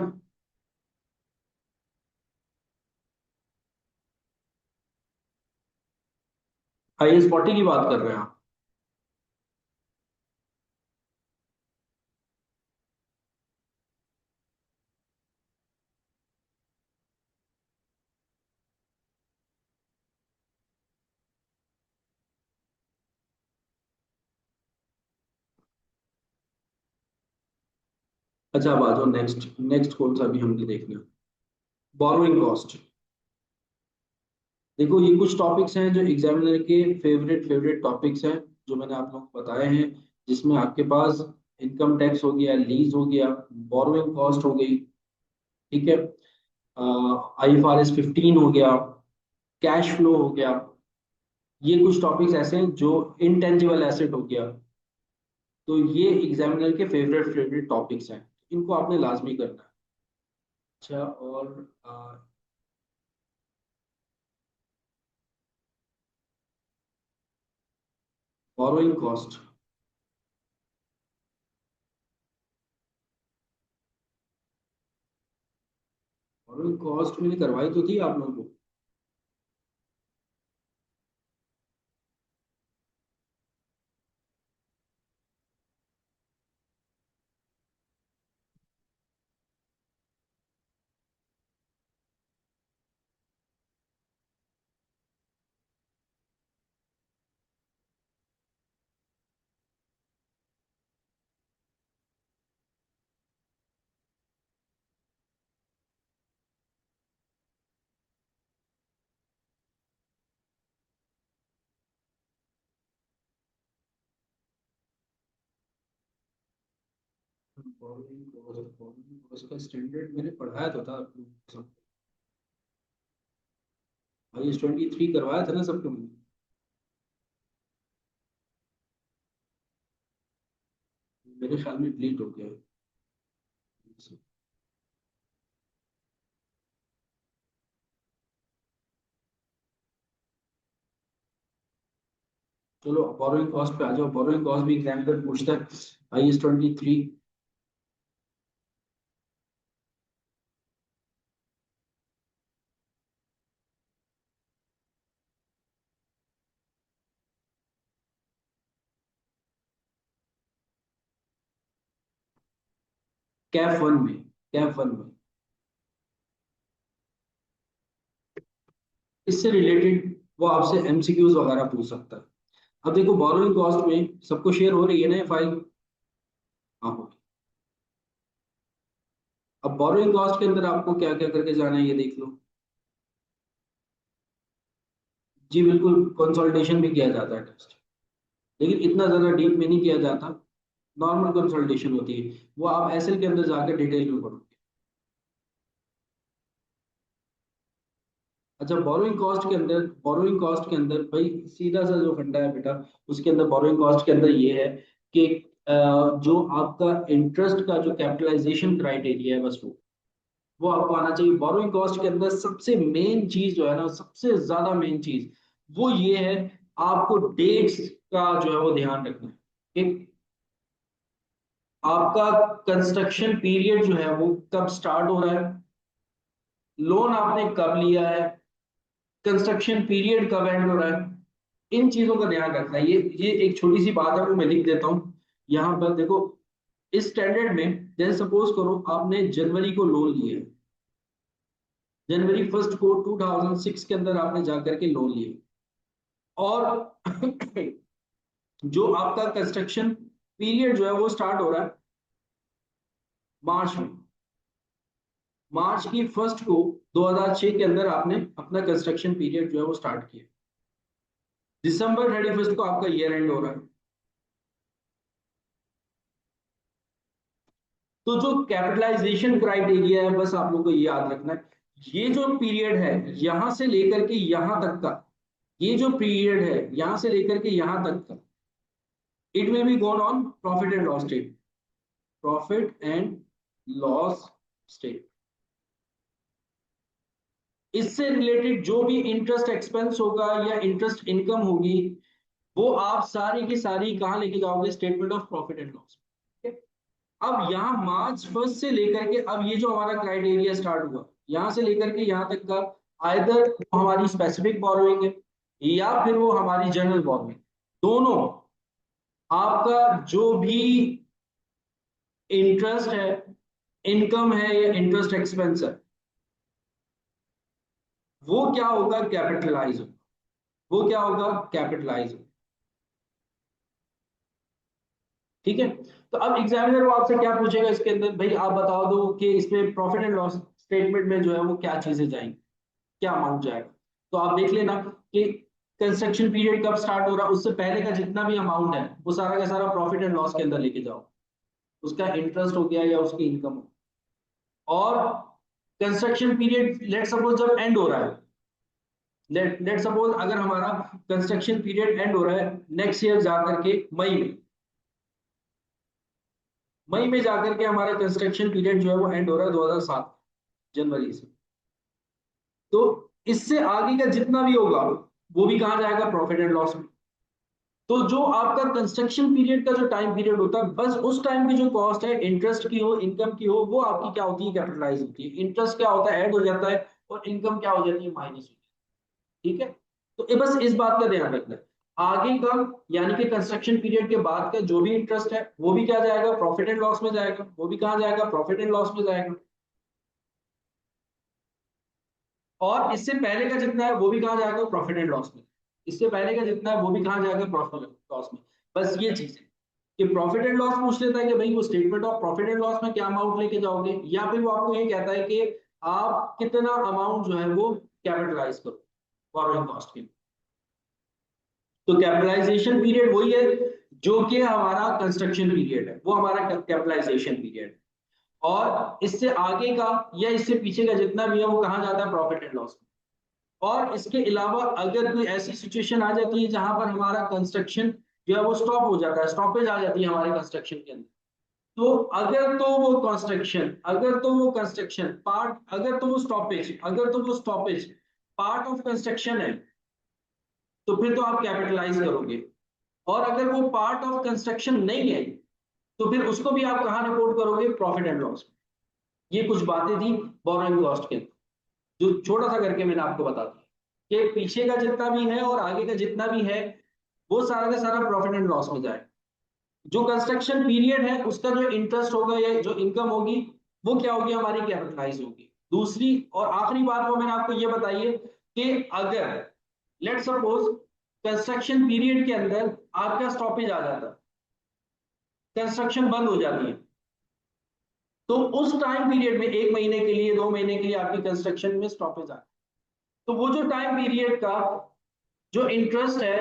IS 40 की बात कर रहे हैं आप? अच्छा, अब आ जाओ नेक्स्ट। नेक्स्ट कौन सा भी हमने देखना है? Borrowing cost. देखो, ये कुछ टॉपिक्स हैं जो एग्जामिनर के फेवरेट फेवरेट टॉपिक्स हैं, जो मैंने आप लोग को बताए हैं, जिसमें आपके पास इनकम टैक्स हो गया, लीज हो गया, बोरोइंग कॉस्ट हो गई, ठीक है, IFRS 15 हो गया, कैश फ्लो हो गया। ये कुछ टॉपिक्स ऐसे हैं जो इनटेंजिबल एसेट हो गया। तो ये एग्जामिनर के फेवरेट फेवरेट टॉपिक्स हैं, इनको आपने लाजमी करना है। अच्छा, और बोरोइंग कॉस्ट। बोरोइंग कॉस्ट मैंने करवाई तो थी आप लोगों को। बोरोइंग कॉस्ट का स्टैंडर्ड मैंने पढ़ाया तो था आप लोगों को सब। IS 23 करवाया था ना सबको मैंने। मेरे ख्याल में डिलीट हो गया है। चलो, बोरोइंग कॉस्ट पे आ जाओ। बोरोइंग कॉस्ट भी एग्जाम पर पूछता है, IS 23। कैफ 1 में, कैफ 1 में इससे रिलेटेड वो आपसे MCQs वगैरह पूछ सकता है। अब देखो, बोरोइंग कॉस्ट में सबको शेयर हो रही है ना ये फाइल? हाँ, हो। अब बोरोइंग कॉस्ट के अंदर आपको क्या क्या करके जाना है ये देख लो। जी बिल्कुल, कंसल्टेशन भी किया जाता है टेस्ट, लेकिन इतना ज्यादा डीप में नहीं किया जाता। नॉर्मल कंसल्टेशन होती है, वो आप एसएल के अंदर जाकर डिटेल में पढ़ोगे। अच्छा, बोरोइंग कॉस्ट के अंदर भाई सीधा सा जो फंडा है बेटा, उसके अंदर बोरोइंग कॉस्ट के अंदर ये है कि जो आपका इंटरेस्ट का जो कैपिटलाइजेशन क्राइटेरिया है, बस वो आपको आना चाहिए। बोरोइंग कॉस्ट के अंदर सबसे मेन चीज जो है ना, सबसे ज्यादा मेन चीज वो ये है, आपको डेट्स का जो है वो ध्यान रखना है कि आपका कंस्ट्रक्शन पीरियड जो है वो कब स्टार्ट हो रहा है, लोन आपने कब लिया है, कंस्ट्रक्शन पीरियड कब एंड हो रहा है। इन चीजों का ध्यान रखना है। ये एक छोटी सी बात है, वो मैं लिख देता हूँ यहाँ पर। देखो, इस स्टैंडर्ड में जैसे सपोज करो आपने जनवरी को लोन लिया है, जनवरी 1 को 2006 के अंदर आपने जाकर के लोन लिया, और जो आपका कंस्ट्रक्शन पीरियड जो है वो स्टार्ट हो रहा है मार्च में। मार्च की 1 को 2006 के अंदर आपने अपना कंस्ट्रक्शन पीरियड जो है वो स्टार्ट किया। दिसंबर 31 को आपका ईयर एंड हो रहा है। तो जो कैपिटलाइजेशन क्राइटेरिया है, बस आप लोग को ये याद रखना है, ये जो पीरियड है यहां से लेकर के यहां तक का, ये जो पीरियड है यहां से लेकर के यहां तक का, it may be gone on profit and loss state, profit and loss state. इससे रिलेटेड जो भी इंटरेस्ट एक्सपेंस होगा या इंटरेस्ट इनकम होगी, वो आप सारी की सारी कहां लेके जाओगे, statement of profit and loss. अब यहाँ मार्च 1 से लेकर के अब ये जो हमारा क्राइटेरिया स्टार्ट हुआ, यहां से लेकर के यहाँ तक का, आइदर वो हमारी स्पेसिफिक बोरोइंग है या फिर वो हमारी जनरल बोरोइंग, दोनों आपका जो भी इंटरेस्ट है, इनकम है या इंटरेस्ट एक्सपेंस है, वो क्या होगा, कैपिटलाइज होगा। वो क्या होगा, कैपिटलाइज होगा। ठीक है। तो अब एग्जामिनर वो आपसे क्या पूछेगा इसके अंदर, भाई आप बता दो कि इसमें प्रॉफिट एंड लॉस स्टेटमेंट में जो है वो क्या चीजें जाएंगी, क्या अमाउंट जाएगा। तो आप देख लेना कि कंस्ट्रक्शन पीरियड कब स्टार्ट हो रहा है, उससे पहले का जितना भी अमाउंट है वो सारा का सारा प्रॉफिट एंड लॉस के अंदर लेके जाओ, उसका इंटरेस्ट हो गया या उसकी इनकम हो। और कंस्ट्रक्शन पीरियड लेट सपोज जब एंड हो रहा है, लेट सपोज अगर हमारा कंस्ट्रक्शन पीरियड एंड हो रहा है नेक्स्ट ईयर जाकर के मई में, मई में जाकर के हमारा कंस्ट्रक्शन पीरियड जो है वो एंड हो रहा है 2007 जनवरी से, तो इससे आगे का जितना भी होगा वो भी कहाँ जाएगा, प्रॉफिट एंड लॉस में। तो जो आपका कंस्ट्रक्शन पीरियड का जो टाइम पीरियड होता है, बस उस टाइम की जो कॉस्ट है, इंटरेस्ट की हो इनकम की हो, वो आपकी क्या होती है, कैपिटलाइज होती है। इंटरेस्ट क्या होता है, ऐड हो जाता है, और इनकम क्या हो जाती है, माइनस हो जाती है। ठीक है। तो ये बस इस बात का ध्यान रखना है। आगे का यानी कि कंस्ट्रक्शन पीरियड के बाद का जो भी इंटरेस्ट है वो भी क्या जाएगा, प्रॉफिट एंड लॉस में जाएगा, वो भी कहाँ जाएगा, प्रॉफिट एंड लॉस में जाएगा। और इससे पहले का जितना है वो भी कहाँ जाएगा, प्रॉफिट एंड लॉस में। इससे पहले का जितना है वो भी कहाँ जाएगा, प्रॉफिट एंड लॉस में। बस ये चीज है कि प्रॉफिट एंड लॉस पूछ लेता है कि भाई वो statement of profit and loss में क्या अमाउंट लेके जाओगे, या फिर वो आपको ये कहता है कि आप कितना अमाउंट जो है वो कैपिटलाइज करो बोरोइंग कॉस्ट के। तो कैपिटलाइजेशन पीरियड वही है जो कि हमारा कंस्ट्रक्शन पीरियड है, वो हमारा कैपिटलाइजेशन पीरियड। और इससे आगे का या इससे पीछे का जितना भी है वो कहाँ जाता है, प्रॉफिट एंड लॉस में। और इसके अलावा अगर कोई ऐसी सिचुएशन आ जाती है जहां पर हमारा कंस्ट्रक्शन जो है वो स्टॉप हो जाता है, स्टॉपेज आ जाती है हमारे कंस्ट्रक्शन के अंदर, तो अगर तो वो कंस्ट्रक्शन पार्ट, अगर तो वो स्टॉपेज पार्ट ऑफ कंस्ट्रक्शन है, तो फिर तो आप कैपिटलाइज करोगे। और अगर वो पार्ट ऑफ कंस्ट्रक्शन नहीं है, तो फिर उसको भी आप कहाँ रिपोर्ट करोगे, प्रॉफिट एंड लॉस में। ये कुछ बातें थी बोरोइंग कॉस्ट के, जो छोटा सा करके मैंने आपको बता दिया कि पीछे का जितना भी है और आगे का जितना भी है वो सारा का सारा प्रॉफिट एंड लॉस में जाए। जो कंस्ट्रक्शन पीरियड है उसका जो इंटरेस्ट होगा या जो इनकम होगी वो क्या होगी, हमारी कैपिटलाइज होगी। दूसरी और आखिरी बात वो मैंने आपको ये बताई है कि अगर लेट सपोज कंस्ट्रक्शन पीरियड के अंदर आपका स्टॉपेज आ जाता है, कंस्ट्रक्शन बंद हो जाती है, तो उस टाइम पीरियड में 1 महीने के लिए 2 महीने के लिए आपकी कंस्ट्रक्शन में स्टॉपेज आ, तो वो जो टाइम पीरियड का जो इंटरेस्ट है,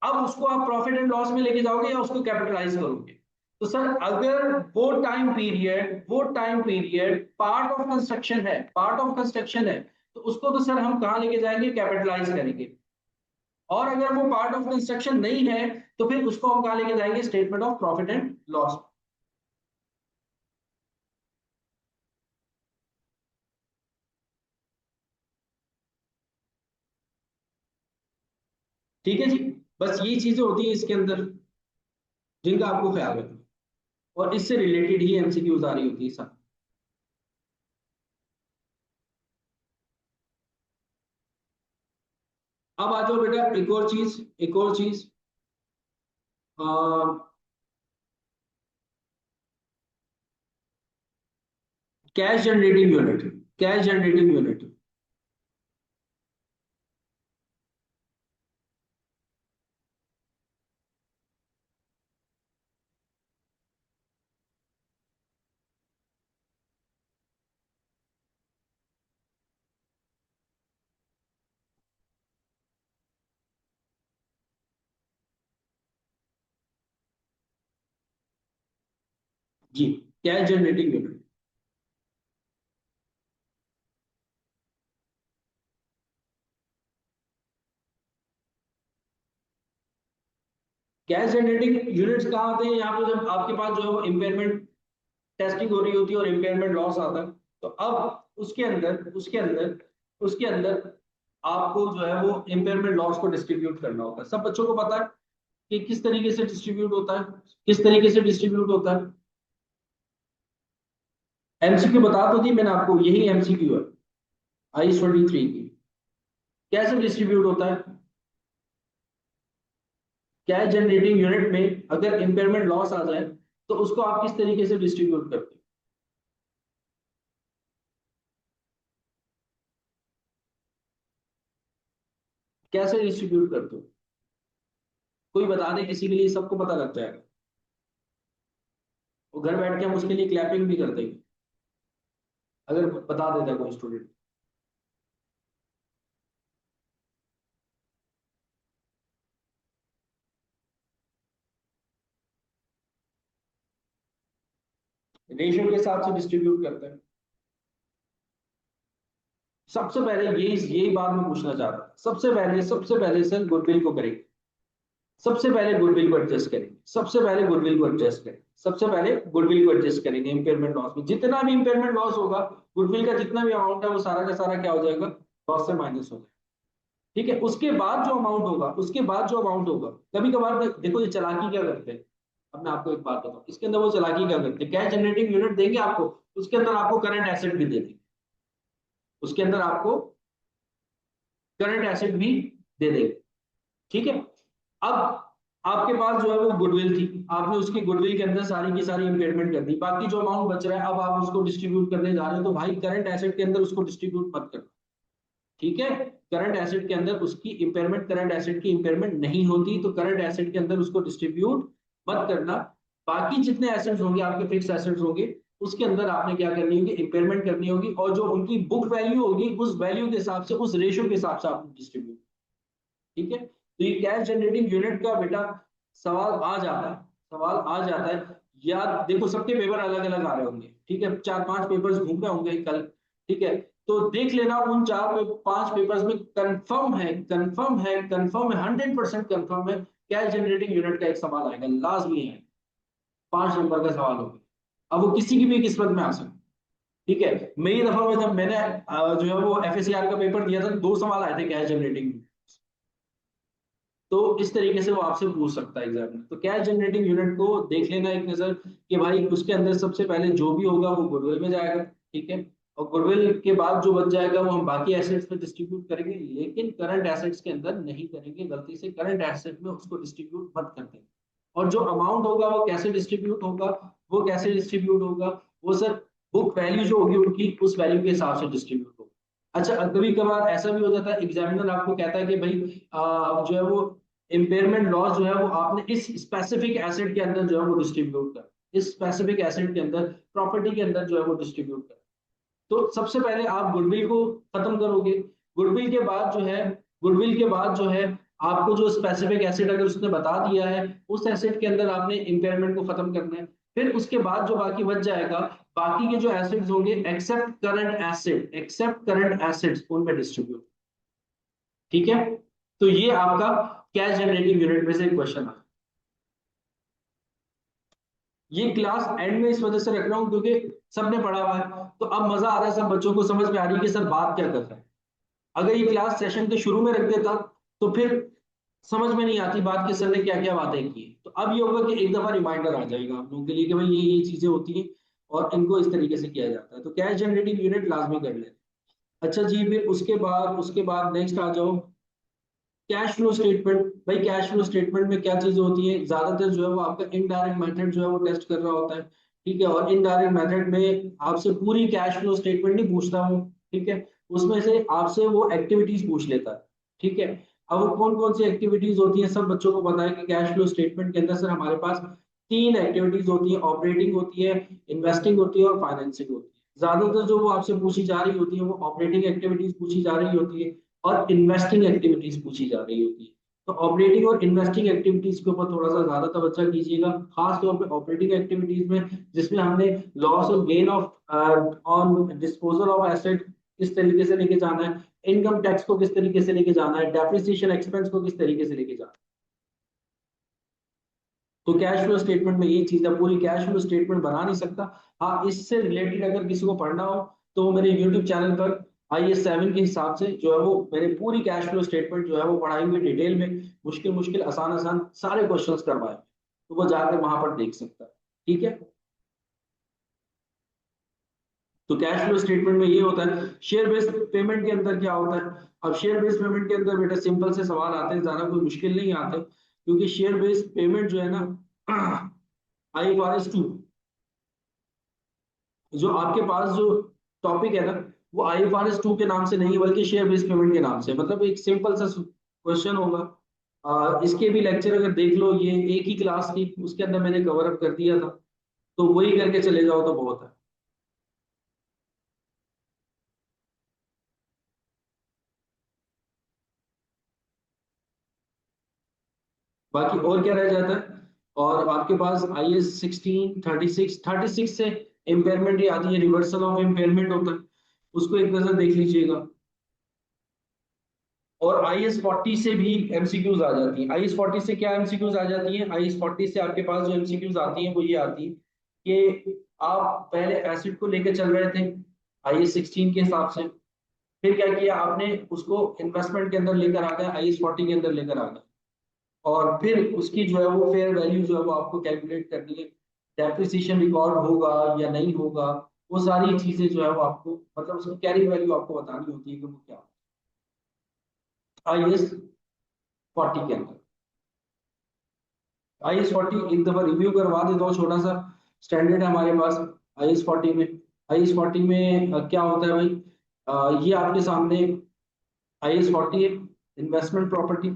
अब उसको आप प्रॉफिट एंड लॉस में लेके जाओगे या उसको कैपिटलाइज करोगे। तो सर अगर वो time period part of construction है, तो उसको तो सर हम कहाँ लेके जाएंगे, कैपिटलाइज करेंगे। और अगर वो पार्ट ऑफ कंस्ट्रक्शन नहीं है तो फिर उसको हम कहाँ लेके जाएंगे, statement of profit and loss. ठीक है जी। बस ये चीजें होती है इसके अंदर जिनका आपको ख्याल रखना, और इससे रिलेटेड ही एमसीक्यूज आ रही होती है सब। अब आ जाओ बेटा, एक और चीज cash generating unit, cash generating unit. जी, cash generating unit. Cash generating units कहाँ आते हैं? यहाँ पे जब आपके पास जो है वो इम्पेयरमेंट टेस्टिंग हो रही होती है और इम्पेयरमेंट लॉस आता है, तो अब उसके अंदर आपको जो है वो इम्पेयरमेंट लॉस को डिस्ट्रीब्यूट करना होता है। सब बच्चों को पता है कि किस तरीके से डिस्ट्रीब्यूट होता है, किस तरीके से डिस्ट्रीब्यूट होता है। एमसीक्यू बता तो दी मैंने आपको, यही एमसीक्यू है IS 23 की। कैसे डिस्ट्रीब्यूट होता है? कैश जनरेटिंग यूनिट में अगर इम्पेयरमेंट लॉस आ जाए तो उसको आप किस तरीके से डिस्ट्रीब्यूट करते हो? कैसे डिस्ट्रीब्यूट करते हो? कोई बता दे किसी के लिए, सबको पता लग जाएगा। वो घर बैठ के हम उसके लिए क्लैपिंग भी कर देंगे अगर बता देता है कोई स्टूडेंट। रेशियो के हिसाब से डिस्ट्रीब्यूट करते हैं। सबसे पहले यही बात मैं पूछना चाहता था। सबसे पहले सर गुडविल को करेंगे। सबसे पहले गुडविल को एडजस्ट करेंगे। सबसे पहले गुडविल को एडजस्ट करेंगे इम्पेयरमेंट लॉस में। जितना भी इम्पेयरमेंट लॉस होगा, गुडविल का जितना भी अमाउंट है वो सारा का सारा क्या हो जाएगा? लॉस से माइनस हो जाएगा। ठीक है, उसके बाद जो अमाउंट होगा, कभी कभार देखो ये चालाकी क्या करते हैं। अब मैं आपको एक बात बताऊं, इसके अंदर वो चालाकी क्या करते हैं, कैश जनरेटिंग यूनिट देंगे आपको, उसके अंदर आपको करंट एसेट भी दे देंगे। उसके अंदर आपको करंट एसेट भी दे देंगे। ठीक है। अब आपके पास जो है वो गुडविल थी, आपने उसकी गुडविल के अंदर सारी की सारी इंपेयरमेंट कर दी, बाकी जो अमाउंट बच रहा है अब आप उसको डिस्ट्रीब्यूट करने जा रहे हो, तो भाई करंट एसेट के अंदर उसको डिस्ट्रीब्यूट मत करना। ठीक है। करंट एसेट के अंदर उसकी इंपेयरमेंट, करंट एसेट की इंपेयरमेंट नहीं होती, तो करंट एसेट के अंदर उसको डिस्ट्रीब्यूट मत करना। बाकी जितने एसेट्स होंगे, आपके फिक्स एसेट्स होंगे, उसके अंदर आपने क्या करनी होगी? इंपेयरमेंट करनी होगी, और जो उनकी बुक वैल्यू होगी उस वैल्यू के हिसाब से, उस रेशियो के हिसाब से आपको डिस्ट्रीब्यूट। ठीक है, तो ये कैश जनरेटिंग यूनिट का बेटा सवाल आ जाता है। याद देखो, सबके पेपर अलग अलग आ रहे होंगे, ठीक है, 4-5 पेपर्स घूम रहे होंगे कल। ठीक है, तो देख लेना उन 4-5 पेपर्स में कंफर्म है 100% कंफर्म है, कैश जनरेटिंग यूनिट का एक सवाल आएगा, लाजमी है। 5 नंबर का सवाल होगा। अब वो किसी की भी किस्मत में आ सकता है। ठीक है, मेरी दफा में जब मैंने जो है वो FACR का पेपर दिया था, 2 सवाल आए थे कैश जनरेटिंग। तो इस तरीके से वो आपसे पूछ सकता है एग्जाम में। तो कैश जनरेटिंग यूनिट को देख लेना एक नजर, कि भाई उसके अंदर सबसे पहले जो भी होगा वो गुडविल में जाएगा। ठीक है, और गुडविल के बाद जो बच जाएगा वो हम बाकी एसेट्स पे डिस्ट्रीब्यूट करेंगे, लेकिन करंट एसेट्स के अंदर नहीं करेंगे। गलती से करंट एसेट में उसको डिस्ट्रीब्यूट मत करते। और जो अमाउंट होगा वो कैसे डिस्ट्रीब्यूट होगा, वो सर बुक वैल्यू जो होगी उनकी, उस वैल्यू के हिसाब से डिस्ट्रीब्यूट होगा। अच्छा, कभी कभार ऐसा भी हो जाता है, एग्जामिनर आपको कहता है कि भाई जो है वो इम्पेयरमेंट लॉस जो है वो आपने इस स्पेसिफिक एसेट के अंदर जो है वो डिस्ट्रीब्यूट कर, इस स्पेसिफिक एसेट के अंदर, प्रॉपर्टी के अंदर जो है वो डिस्ट्रीब्यूट कर। तो सबसे पहले आप गुडविल को खत्म करोगे। गुडविल के बाद जो है गुडविल के बाद जो है आपको जो स्पेसिफिक एसेट अगर उसने बता दिया है, उस एसेट के अंदर आपने इंपेयरमेंट को खत्म करना है। फिर उसके बाद जो बाकी बच जाएगा, बाकी के जो एसेट्स होंगे, एक्सेप्ट करंट एसेट्स उनमें डिस्ट्रीब्यूट। ठीक है, तो ये आपका कैश जनरेटिंग यूनिट में से एक क्वेश्चन है। ये क्लास एंड में इस वजह से रख रहा हूं क्योंकि सबने पढ़ा हुआ है, तो अब मजा आ रहा है, सब बच्चों को समझ में आ रही है कि सर बात क्या कर रहा है। अगर ये क्लास सेशन के शुरू में रख देता तो फिर समझ में नहीं आती बात कि सर ने क्या क्या बातें की। तो अब ये होगा कि एक दफा रिमाइंडर आ जाएगा आप लोगों के लिए कि भाई ये चीजें होती हैं और इनको इस तरीके से किया जाता है। तो कैश जनरेटिंग यूनिट लाजमी कर लेते। अच्छा जी, फिर उसके बाद नेक्स्ट आ जाओ, कैश फ्लो स्टेटमेंट। भाई कैश फ्लो स्टेटमेंट में क्या चीजें होती है? ज्यादातर जो है वो आपका इनडायरेक्ट मेथड जो है वो टेस्ट कर रहा होता है। ठीक है, और इनडायरेक्ट मेथड में आपसे पूरी कैश फ्लो स्टेटमेंट नहीं पूछता हूँ। ठीक है, उसमें से आपसे वो एक्टिविटीज पूछ लेता है। ठीक है, अब वो कौन कौन सी एक्टिविटीज होती है, सब बच्चों को पता है कि कैश फ्लो स्टेटमेंट के अंदर सर हमारे पास 3 एक्टिविटीज होती है, ऑपरेटिंग होती है, इन्वेस्टिंग होती है और फाइनेंसिंग होती है। ज्यादातर जो वो आपसे पूछी जा रही होती है वो ऑपरेटिंग एक्टिविटीज पूछी जा रही होती है और इन्वेस्टिंग एक्टिविटीज पूछी जा रही होती है। तो ऑपरेटिंग और इन्वेस्टिंग एक्टिविटीज के ऊपर थोड़ा सा ज्यादा तवज्जो कीजिएगा, खास तौर पे ऑपरेटिंग एक्टिविटीज में, जिसमें हमने लॉस और gain of on disposal of asset किस तरीके से लेके जाना है, इनकम टैक्स को किस तरीके से लेके जाना है, डेप्रिसिएशन एक्सपेंस को किस तरीके से लेके जाना है। तो कैश फ्लो स्टेटमेंट में ये चीज है, पूरी कैश फ्लो स्टेटमेंट बना नहीं सकता। हाँ, इससे रिलेटेड अगर किसी को पढ़ना हो तो वो मेरे यूट्यूब चैनल पर IS 7 के हिसाब से जो है वो मैंने पूरी कैश फ्लो स्टेटमेंट जो है वो पढ़ाई हुई डिटेल में, मुश्किल मुश्किल आसान आसान सारे क्वेश्चंस करवाए, तो वो जाकर वहां पर देख सकता है। ठीक है। तो कैश फ्लो स्टेटमेंट में ये होता है। शेयर बेस्ड पेमेंट के अंदर क्या होता है? अब शेयर बेस्ड पेमेंट के अंदर बेटा सिंपल से सवाल आते हैं, ज्यादा कोई मुश्किल नहीं आते, क्योंकि शेयर बेस्ड पेमेंट जो है ना, IFRS 2, जो आपके पास जो टॉपिक है ना, वो IFRS 2 के नाम से नहीं है, बल्कि शेयर बेस्ड पेमेंट के नाम से। मतलब एक सिंपल सा क्वेश्चन होगा। इसके भी लेक्चर अगर देख लो, ये एक ही क्लास की, उसके अंदर मैंने कवर अप कर दिया था, तो वही करके चले जाओ तो बहुत है। बाकी और क्या रह जाता है? और आपके पास IS 16 36 से इम्पेयरमेंट ही आती है, रिवर्सल ऑफ इम्पेयरमेंट होता है, उसको एक नजर देख लीजिएगा। और IS 40 से भी एमसीक्यूज आ जाती हैं। IS 40 से क्या एमसीक्यूज आ जाती हैं? IS 40 से आपके पास जो एमसीक्यूज आती हैं वो ये आती है कि आप पहले एसिड को लेकर चल रहे थे IS 16 के हिसाब से, फिर क्या किया आपने, उसको इन्वेस्टमेंट के अंदर लेकर आ गए, IS 40 के अंदर लेकर आ गए, और फिर उसकी जो है वो फेयर वैल्यू जो है वो आपको कैलकुलेट करनी है, डेप्रिसिएशन रिकॉर्ड होगा या नहीं होगा, वो सारी चीजें जो है वो आपको, मतलब उसकी कैरी वैल्यू आपको बतानी होती है कि वो क्या। IS 40 के अंदर, IS 40 एक दफा रिव्यू करवा देता हूँ, छोटा सा स्टैंडर्ड है हमारे पास IS 40 में। IS 40 में क्या होता है भाई? ये आपके सामने IS 40 है, इन्वेस्टमेंट प्रॉपर्टी।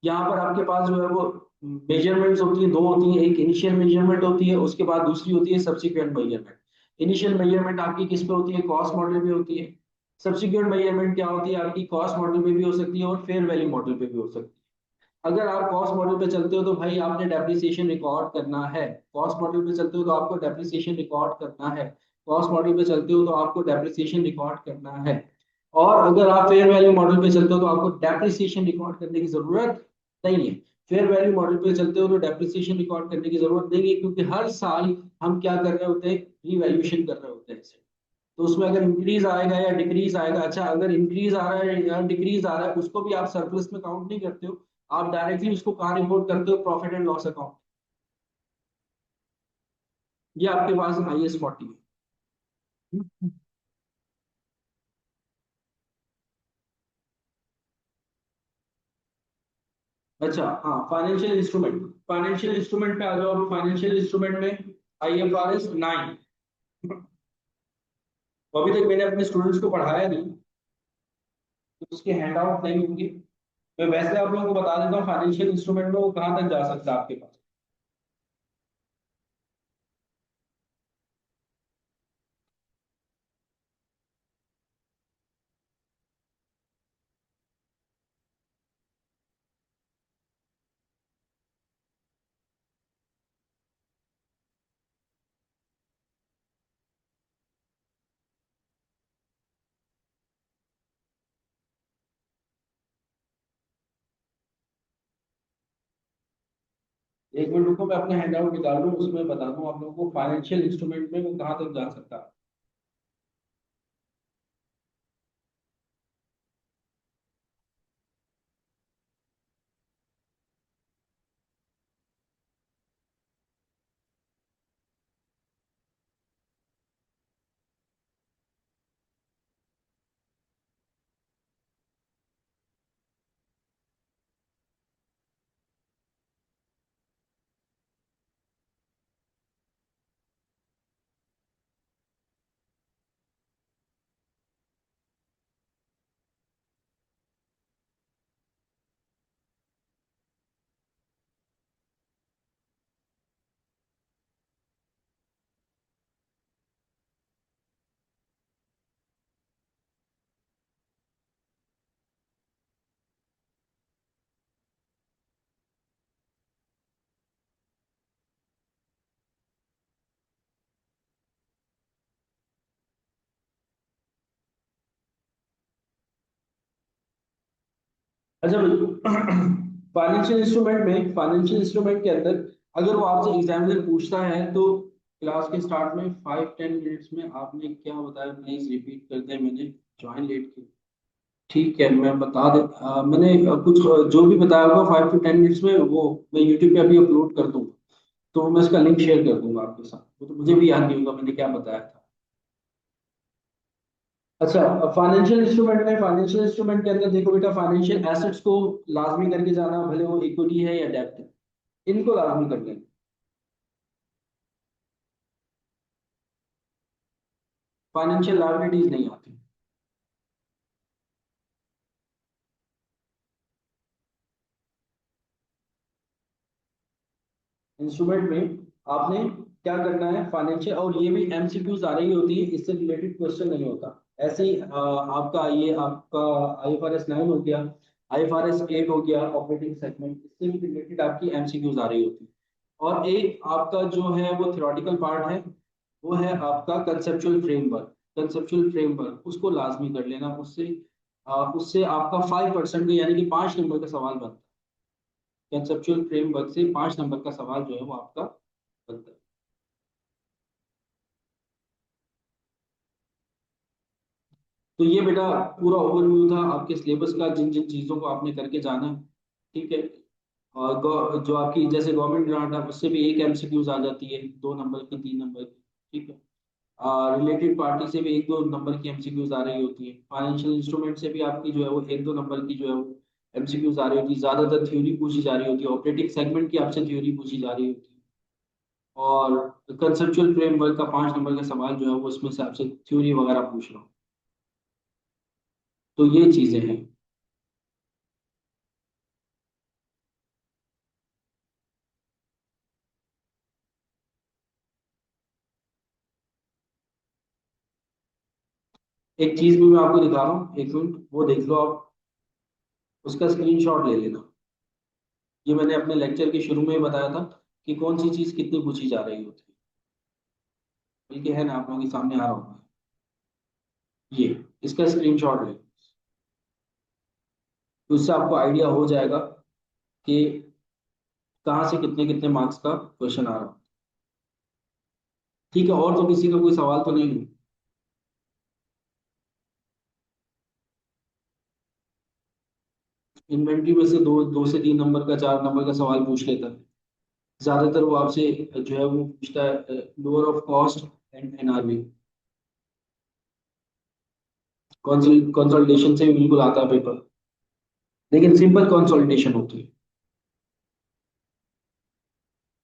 यहाँ पर आपके पास जो है वो मेजरमेंट्स होती हैं, दो होती हैं, एक इनिशियल मेजरमेंट होती है, उसके बाद दूसरी होती है सब्सिक्वेंट मेजरमेंट। इनिशियल मेजरमेंट आपकी किस पे होती है? कॉस्ट मॉडल पे होती है। सब्सिक्वेंट मेजरमेंट क्या होती है? आपकी कॉस्ट मॉडल पे भी हो सकती है और फेयर वैल्यू मॉडल पे भी हो सकती है। अगर आप कॉस्ट मॉडल पे चलते हो तो भाई आपने डेप्रिसिएशन रिकॉर्ड करना है। कॉस्ट मॉडल पे चलते हो तो आपको डेप्रिसिएशन रिकॉर्ड करना है। कॉस्ट मॉडल पे चलते हो तो आपको डेप्रिसिएशन रिकॉर्ड करना है। और अगर आप फेयर वैल्यू मॉडल पे चलते हो तो आपको डेप्रिसिएशन रिकॉर्ड करने की जरूरत नहीं है। फेयर वैल्यू मॉडल पे चलते हो तो डेप्रिसिएशन रिकॉर्ड करने की जरूरत नहीं है, क्योंकि हर साल हम क्या कर रहे होते हैं? रिवैल्यूएशन कर रहे होते हैं इसे। तो उसमें अगर इंक्रीज आएगा या डिक्रीज आएगा, अच्छा अगर इंक्रीज आ रहा है या डिक्रीज आ रहा है, उसको भी आप सरप्लस में काउंट नहीं करते हो, आप डायरेक्टली उसको कहाँ रिपोर्ट करते हो? Profit and loss account. ये आपके पास IS 40 है। अच्छा हाँ, फाइनेंशियल इंस्ट्रूमेंट। फाइनेंशियल इंस्ट्रूमेंट पे आ जाओ। अभी फाइनेंशियल इंस्ट्रूमेंट में IFRS 9, अभी तक मैंने अपने स्टूडेंट्स को पढ़ाया नहीं, तो उसके हैंड आउट नहीं होंगे। मैं वैसे आप लोगों को बता देता हूँ फाइनेंशियल इंस्ट्रूमेंट में वो कहाँ तक जा सकता है आपके पास। एक मिनट रुको, मैं अपना हैंड आउट निकाल लूँ, उसमें बता दूँ आप लोगों को फाइनेंशियल इंस्ट्रूमेंट में वो कहाँ तक जा सकता है। अच्छा भाई, फाइनेंशियल इंस्ट्रूमेंट के अंदर अगर वो आपसे एग्जामिनर पूछता है तो क्लास के स्टार्ट में 5-10 मिनट्स में आपने क्या बताया प्लीज रिपीट कर दें। मैंने ज्वाइन लेट की। ठीक है, मैं बता दे मैंने कुछ जो भी बताया होगा 5 to 10 मिनट्स में वो मैं यूट्यूब पे अभी अपलोड कर दूंगा। तो मैं उसका लिंक शेयर कर दूंगा आपके साथ। वो तो मुझे भी याद नहीं होगा मैंने क्या बताया था। अच्छा, फाइनेंशियल इंस्ट्रूमेंट के अंदर देखो बेटा, फाइनेंशियल एसेट्स को लाजमी करके जाना, भले वो इक्विटी है या डेब्ट है, इनको लाजमी कर लेना। फाइनेंशियल लायबिलिटीज नहीं आती। इंस्ट्रूमेंट में आपने क्या करना है फाइनेंशियल, और ये भी एमसीक्यूज आ रही होती है, इससे रिलेटेड क्वेश्चन नहीं होता। ऐसे ही आपका ये आपका IFRS 9 हो गया, IFRS 8 हो गया ऑपरेटिंग सेगमेंट, इससे भी रिलेटेड आपकी एमसीक्यूज आ रही होती है। और एक आपका जो है वो थ्योरेटिकल पार्ट है, वो है आपका कंसेप्चुअल फ्रेमवर्क। कंसेप्चुअल फ्रेमवर्क उसको लाजमी कर लेना, उससे आपका 5% का यानी कि 5 नंबर का सवाल बनता है। कंसेप्चुअल फ्रेमवर्क से 5 नंबर का सवाल जो है वो आपका बनता है। तो ये बेटा पूरा ओवरव्यू था आपके सिलेबस का, जिन जिन चीजों को आपने करके जाना है। ठीक है। और जो आपकी जैसे गवर्नमेंट ग्रांट है उससे भी एक एमसीक्यूज आ जाती है, 2 नंबर की, 3 नंबर की। ठीक है। रिलेटेड पार्टी से भी 1-2 नंबर की एमसीक्यूज आ रही होती है। फाइनेंशियल इंस्ट्रूमेंट से भी आपकी जो है वो 1-2 नंबर की जो है वो एमसीक्यूज आ रही होती है। ज्यादातर थ्योरी पूछी जा रही होती है, ऑपरेटिंग सेगमेंट की आपसे थ्योरी पूछी जा रही होती है। और कंसेप्चुअल फ्रेमवर्क का 5 नंबर का सवाल जो है वो उसमें से आपसे थ्योरी वगैरह पूछ रहा हूँ। तो ये चीजें हैं। एक चीज भी मैं आपको दिखा रहा हूँ, 1 मिनट वो देख लो आप, उसका स्क्रीनशॉट ले लेना। ये मैंने अपने लेक्चर के शुरू में ही बताया था कि कौन सी चीज कितनी पूछी जा रही होती है। बल्कि है ना, आप लोगों के सामने आ रहा होगा। ये इसका स्क्रीनशॉट ले, तो इससे आपको आइडिया हो जाएगा कि कहाँ से कितने कितने मार्क्स का क्वेश्चन आ रहा है। ठीक है, और तो किसी का कोई सवाल तो नहीं है। इन्वेंट्री में से 2 से 3 नंबर का, 4 नंबर का सवाल पूछ लेता है। ज्यादातर वो आपसे जो है वो पूछता है lower of cost and NRV। Consolidation से भी बिल्कुल आता है पेपर, लेकिन सिंपल कंसोलिडेशन होती है।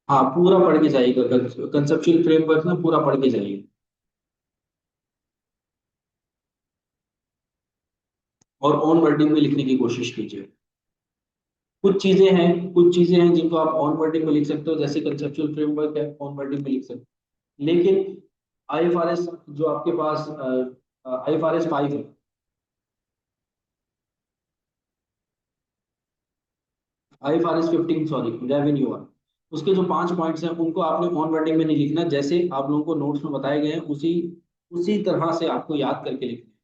हाँ, पूरा पढ़ के जाइएगा, कंसेप्चुअल फ्रेमवर्क ना पूरा पढ़ के जाइए। और ऑन वर्डिंग में लिखने की कोशिश कीजिए। कुछ चीजें हैं जिनको आप ऑन वर्डिंग में लिख सकते हो, जैसे कंसेप्चुअल फ्रेमवर्क है, ऑन वर्डिंग में लिख सकते हो। लेकिन IFRS जो आपके पास IFRS 5 है, IFRS 15 सॉरी, रेवेन्यू वाला, उसके जो 5 पॉइंट्स हैं उनको आपने ऑन वर्डिंग में नहीं लिखना। जैसे आप लोगों को नोट्स में बताए गए हैं उसी उसी तरह से आपको याद करके लिखना है।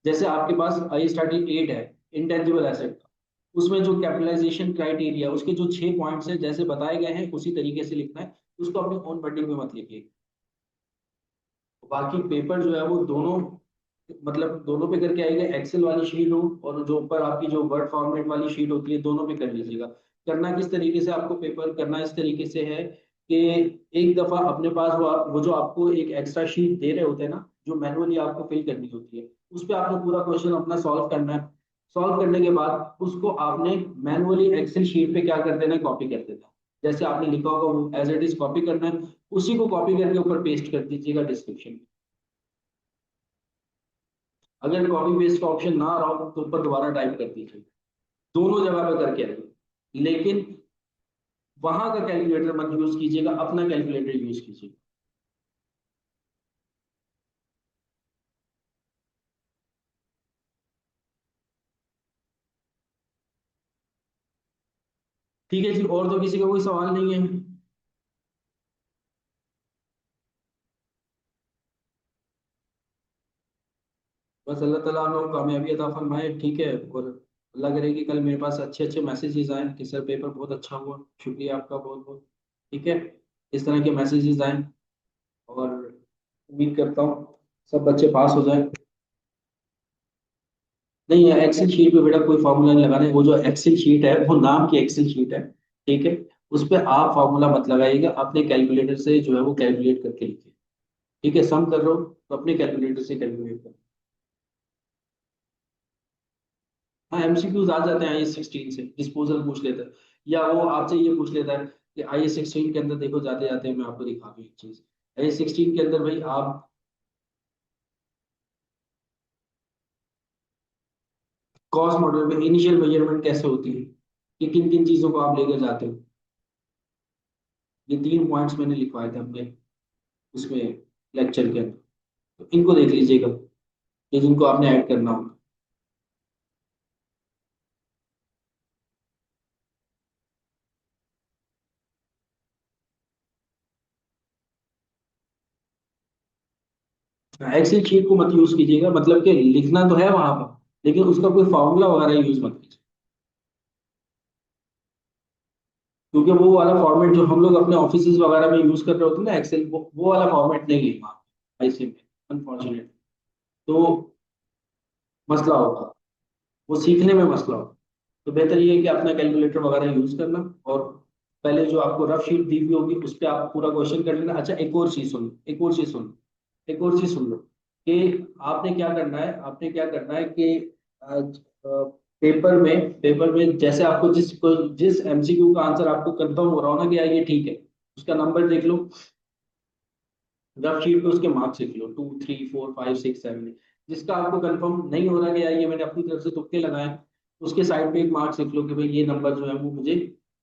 जैसे आपके पास I Starting 8 है, इंटेंजिबल एसेट, उसमें जो कैपिटलाइजेशन क्राइटेरिया, उसके जो 6 पॉइंट्स हैं जैसे बताए गए हैं उसी तरीके से लिखना है। उसको अपने ऑन वर्डिंग में मत लिखिए। बाकी पेपर जो है वो दोनों, मतलब दोनों पे करके आएगा, एक्सेल वाली शीट हो और जो ऊपर आपकी जो वर्ड फॉर्मेट वाली शीट होती है, दोनों पे कर लीजिएगा। करना किस तरीके से, आपको पेपर करना इस तरीके से है कि एक दफा अपने पास वो जो आपको एक एक्स्ट्रा शीट दे रहे होते हैं ना, जो मैनुअली आपको फिल करनी होती है, उस पर आपने पूरा क्वेश्चन अपना सॉल्व करना है। सॉल्व करने के बाद उसको आपने मैनुअली एक्सेल शीट पे क्या कर देना है, कॉपी कर देना है। जैसे आपने लिखा होगा वो एज इट इज कॉपी करना है, उसी को कॉपी करके ऊपर पेस्ट कर दीजिएगा डिस्क्रिप्शन में। अगर कॉपी पेस्ट का ऑप्शन ना आ रहा हो तो ऊपर दोबारा टाइप कर दीजिए। दोनों जगह पे करके आइए, लेकिन वहां का कैलकुलेटर मत यूज कीजिएगा, अपना कैलकुलेटर यूज कीजिए। ठीक है जी, और तो किसी का कोई सवाल नहीं है। बस अल्लाह ताला हम लोग को कामयाबी अता फरमाए। ठीक है। और अल्लाह करे कि कल मेरे पास अच्छे अच्छे मैसेजेस आए कि सर पेपर बहुत अच्छा हुआ, शुक्रिया आपका बहुत बहुत। ठीक है, इस तरह के मैसेजेस आए, और उम्मीद करता हूँ सब बच्चे पास हो जाए। नहीं है, एक्सेल शीट पे बेटा कोई फार्मूला नहीं लगाना है, वो जो एक्सेल शीट है वो नाम की एक्सेल शीट है। ठीक है, उस पे आप फार्मूला मत लगाइएगा, अपने कैलकुलेटर से जो है वो कैलकुलेट करके लिखिए। ठीक है, सम कर रहे हो तो अपने कैलकुलेटर से कैलकुलेट करो। हाँ, एमसीक्यूज आ जाते हैं आई16 से, डिस्पोजल पूछ लेता है, या वो आपसे ये पूछ लेता है कि आई16 के अंदर देखो, जाते जाते मैं आपको दिखा दूँ एक चीज। आई16 के अंदर भाई आप कॉस्ट मॉडल में इनिशियल मेजरमेंट कैसे होती है, कि किन किन चीजों को आप लेकर जाते हो, ये 3 पॉइंट्स मैंने लिखवाए थे अपने उसमें लेक्चर के अंदर, तो इनको देख लीजिएगा, ये जिनको आपने ऐड करना होगा। एक्सेल शीट को मत यूज कीजिएगा, मतलब कि लिखना तो है वहां पर, लेकिन उसका कोई फॉर्मूला वगैरह यूज मत कीजिए, क्योंकि वो वाला फॉर्मेट जो हम लोग अपने ऑफिस वगैरह में यूज कर रहे होते हैं ना एक्सेल, वो वाला फॉर्मेट नहीं है वहाँ ऐसे में, अनफॉर्चुनेट। तो मसला होगा, वो सीखने में मसला होगा। तो बेहतर ये है कि अपना कैलकुलेटर वगैरह यूज करना, और पहले जो आपको रफ शीट दी हुई होगी उस पर आप पूरा क्वेश्चन कर लेना। अच्छा, एक और चीज सुनो, एक और चीज सुनो, एक और चीज सुन लो, कि आपने क्या करना है, आपने क्या करना है कि पेपर में जैसे आपको जिस एमसीक्यू का आंसर आपको कंफर्म हो रहा हो ना कि यार ये ठीक है, उसका नंबर देख लो, रफ शीट पे उसके मार्क्स लिख लो, 2 3 4 5 6 7। जिसका आपको कंफर्म नहीं हो रहा कि यार ये मैंने अपनी तरफ से तुक्के लगाए, उसके साइड पे एक मार्क्स लिख लो कि भाई ये नंबर जो है वो मुझे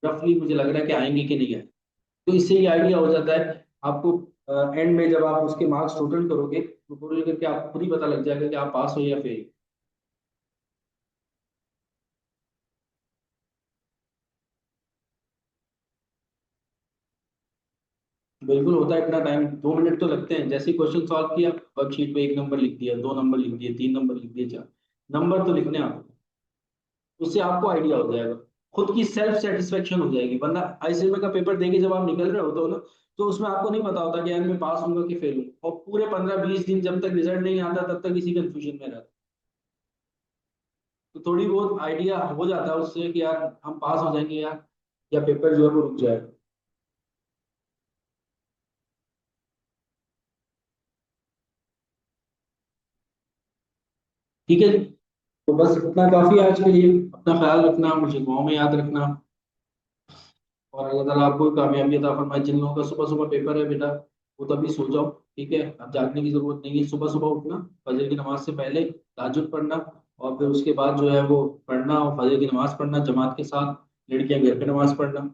रफली मुझे लग रहा है कि आएंगे कि नहीं आए। तो इससे ये आइडिया हो जाता है आपको, एंड में जब आप उसके मार्क्स टोटल करोगे तो टोटल करके आपको खुद ही पता लग जाएगा कि आप पास हो या फेल। बिल्कुल होता है, इतना टाइम 2 मिनट तो लगते हैं, जैसे क्वेश्चन सॉल्व किया वर्कशीट पे 1 नंबर लिख दिया, 2 नंबर लिख दिए, 3 नंबर लिख दिए, 4 नंबर तो लिखने हैं आपको, उससे आपको आइडिया हो जाएगा, खुद की सेल्फ सेटिस्फेक्शन हो जाएगी। वरना आईसीएमए का पेपर देके जब आप निकल रहे होते हो ना, तो उसमें आपको नहीं पता होता कि यार मैं पास हूंगा कि फेल हूँ, और पूरे 15 20 दिन जब तक रिजल्ट नहीं आता तब तक इसी कंफ्यूजन में रहता। तो थोड़ी बहुत आइडिया हो जाता है उससे कि यार हम पास हो जाएंगे यार, या पेपर जो है वो रुक जाएगा। ठीक है जी, तो बस इतना काफी है आज के लिए। अपना ख्याल रखना, मुझे दुआ में याद रखना, और अल्लाह ताला आपको कामयाबी अता फरमाए। जिन लोगों का सुबह सुबह पेपर है बेटा, वो तभी सो जाओ। ठीक है, अब जागने की जरूरत नहीं है, सुबह सुबह उठना, फजर की नमाज से पहले ताजुद पढ़ना, और फिर उसके बाद जो है वो पढ़ना, और फजर की नमाज पढ़ना जमात के साथ, लड़कियां घर पे नमाज पढ़ना,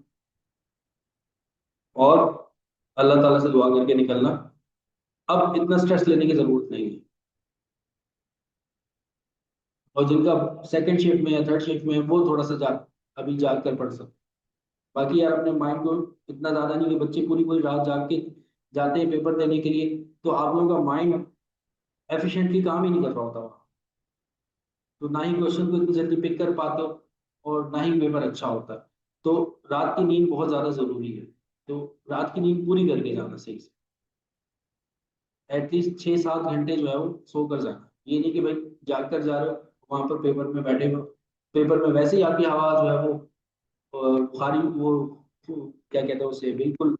और अल्लाह ताला से दुआ करके निकलना। अब इतना स्ट्रेस लेने की जरूरत नहीं है। और जिनका सेकंड शिफ्ट में या थर्ड शिफ्ट में है, वो थोड़ा सा अभी जाग कर पढ़ सकते। बाकी यार अपने माइंड को इतना ज्यादा नहीं, कि बच्चे पूरी पूरी रात जाग के जाते हैं पेपर देने के लिए, तो आप लोगों का माइंड एफिशिएंटली काम ही नहीं कर रहा होता वहाँ। तो ना ही क्वेश्चन को इतनी जल्दी पिक कर पाते हो, और ना ही पेपर अच्छा होता है। तो रात की नींद बहुत ज्यादा जरूरी है, तो रात की नींद पूरी करके जाना सही से, एटलीस्ट 6 7 घंटे जो है वो सो कर जाना। ये नहीं कि भाई जाग कर जा रहे हो, वहां पर पेपर में बैठे हो, पेपर में वैसे ही आपकी आवाज जो है वो बुखारी वो क्या कहते हैं उसे, बिल्कुल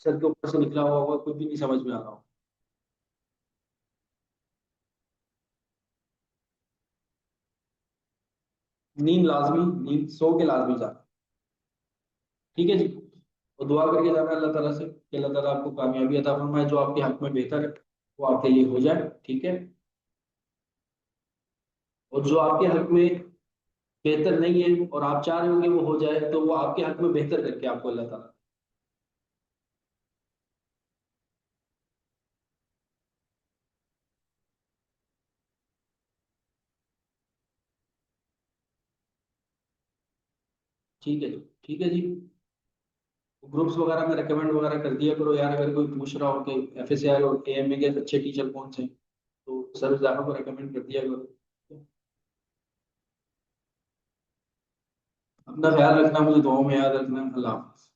सर के ऊपर से निकला हुआ होगा, कुछ भी नहीं समझ में आ रहा हो। नींद लाजमी, नींद सो के लाजमी जाना। ठीक है जी, तो दुआ करके जाना अल्लाह ताला से कि अल्लाह ताला आपको कामयाबी अता फरमाए, जो आपके हक में बेहतर है वो आपके लिए हो जाए। ठीक है, और जो आपके हक में बेहतर नहीं है और आप चाह रहे हो कि वो हो जाए, तो वो आपके हक में बेहतर करके आपको अल्लाह ताला। ठीक है जी, ठीक है जी। ग्रुप्स वगैरह में रेकमेंड वगैरह कर दिया करो यार, अगर कोई पूछ रहा हो कि एफएसआर और एएमए के अच्छे टीचर कौन से हैं, तो सर जाफर को रेकमेंड कर दिया करो। अपना ख्याल रखना, मुझे दुआओं में याद रखना। अल्लाह हाफ़िज़।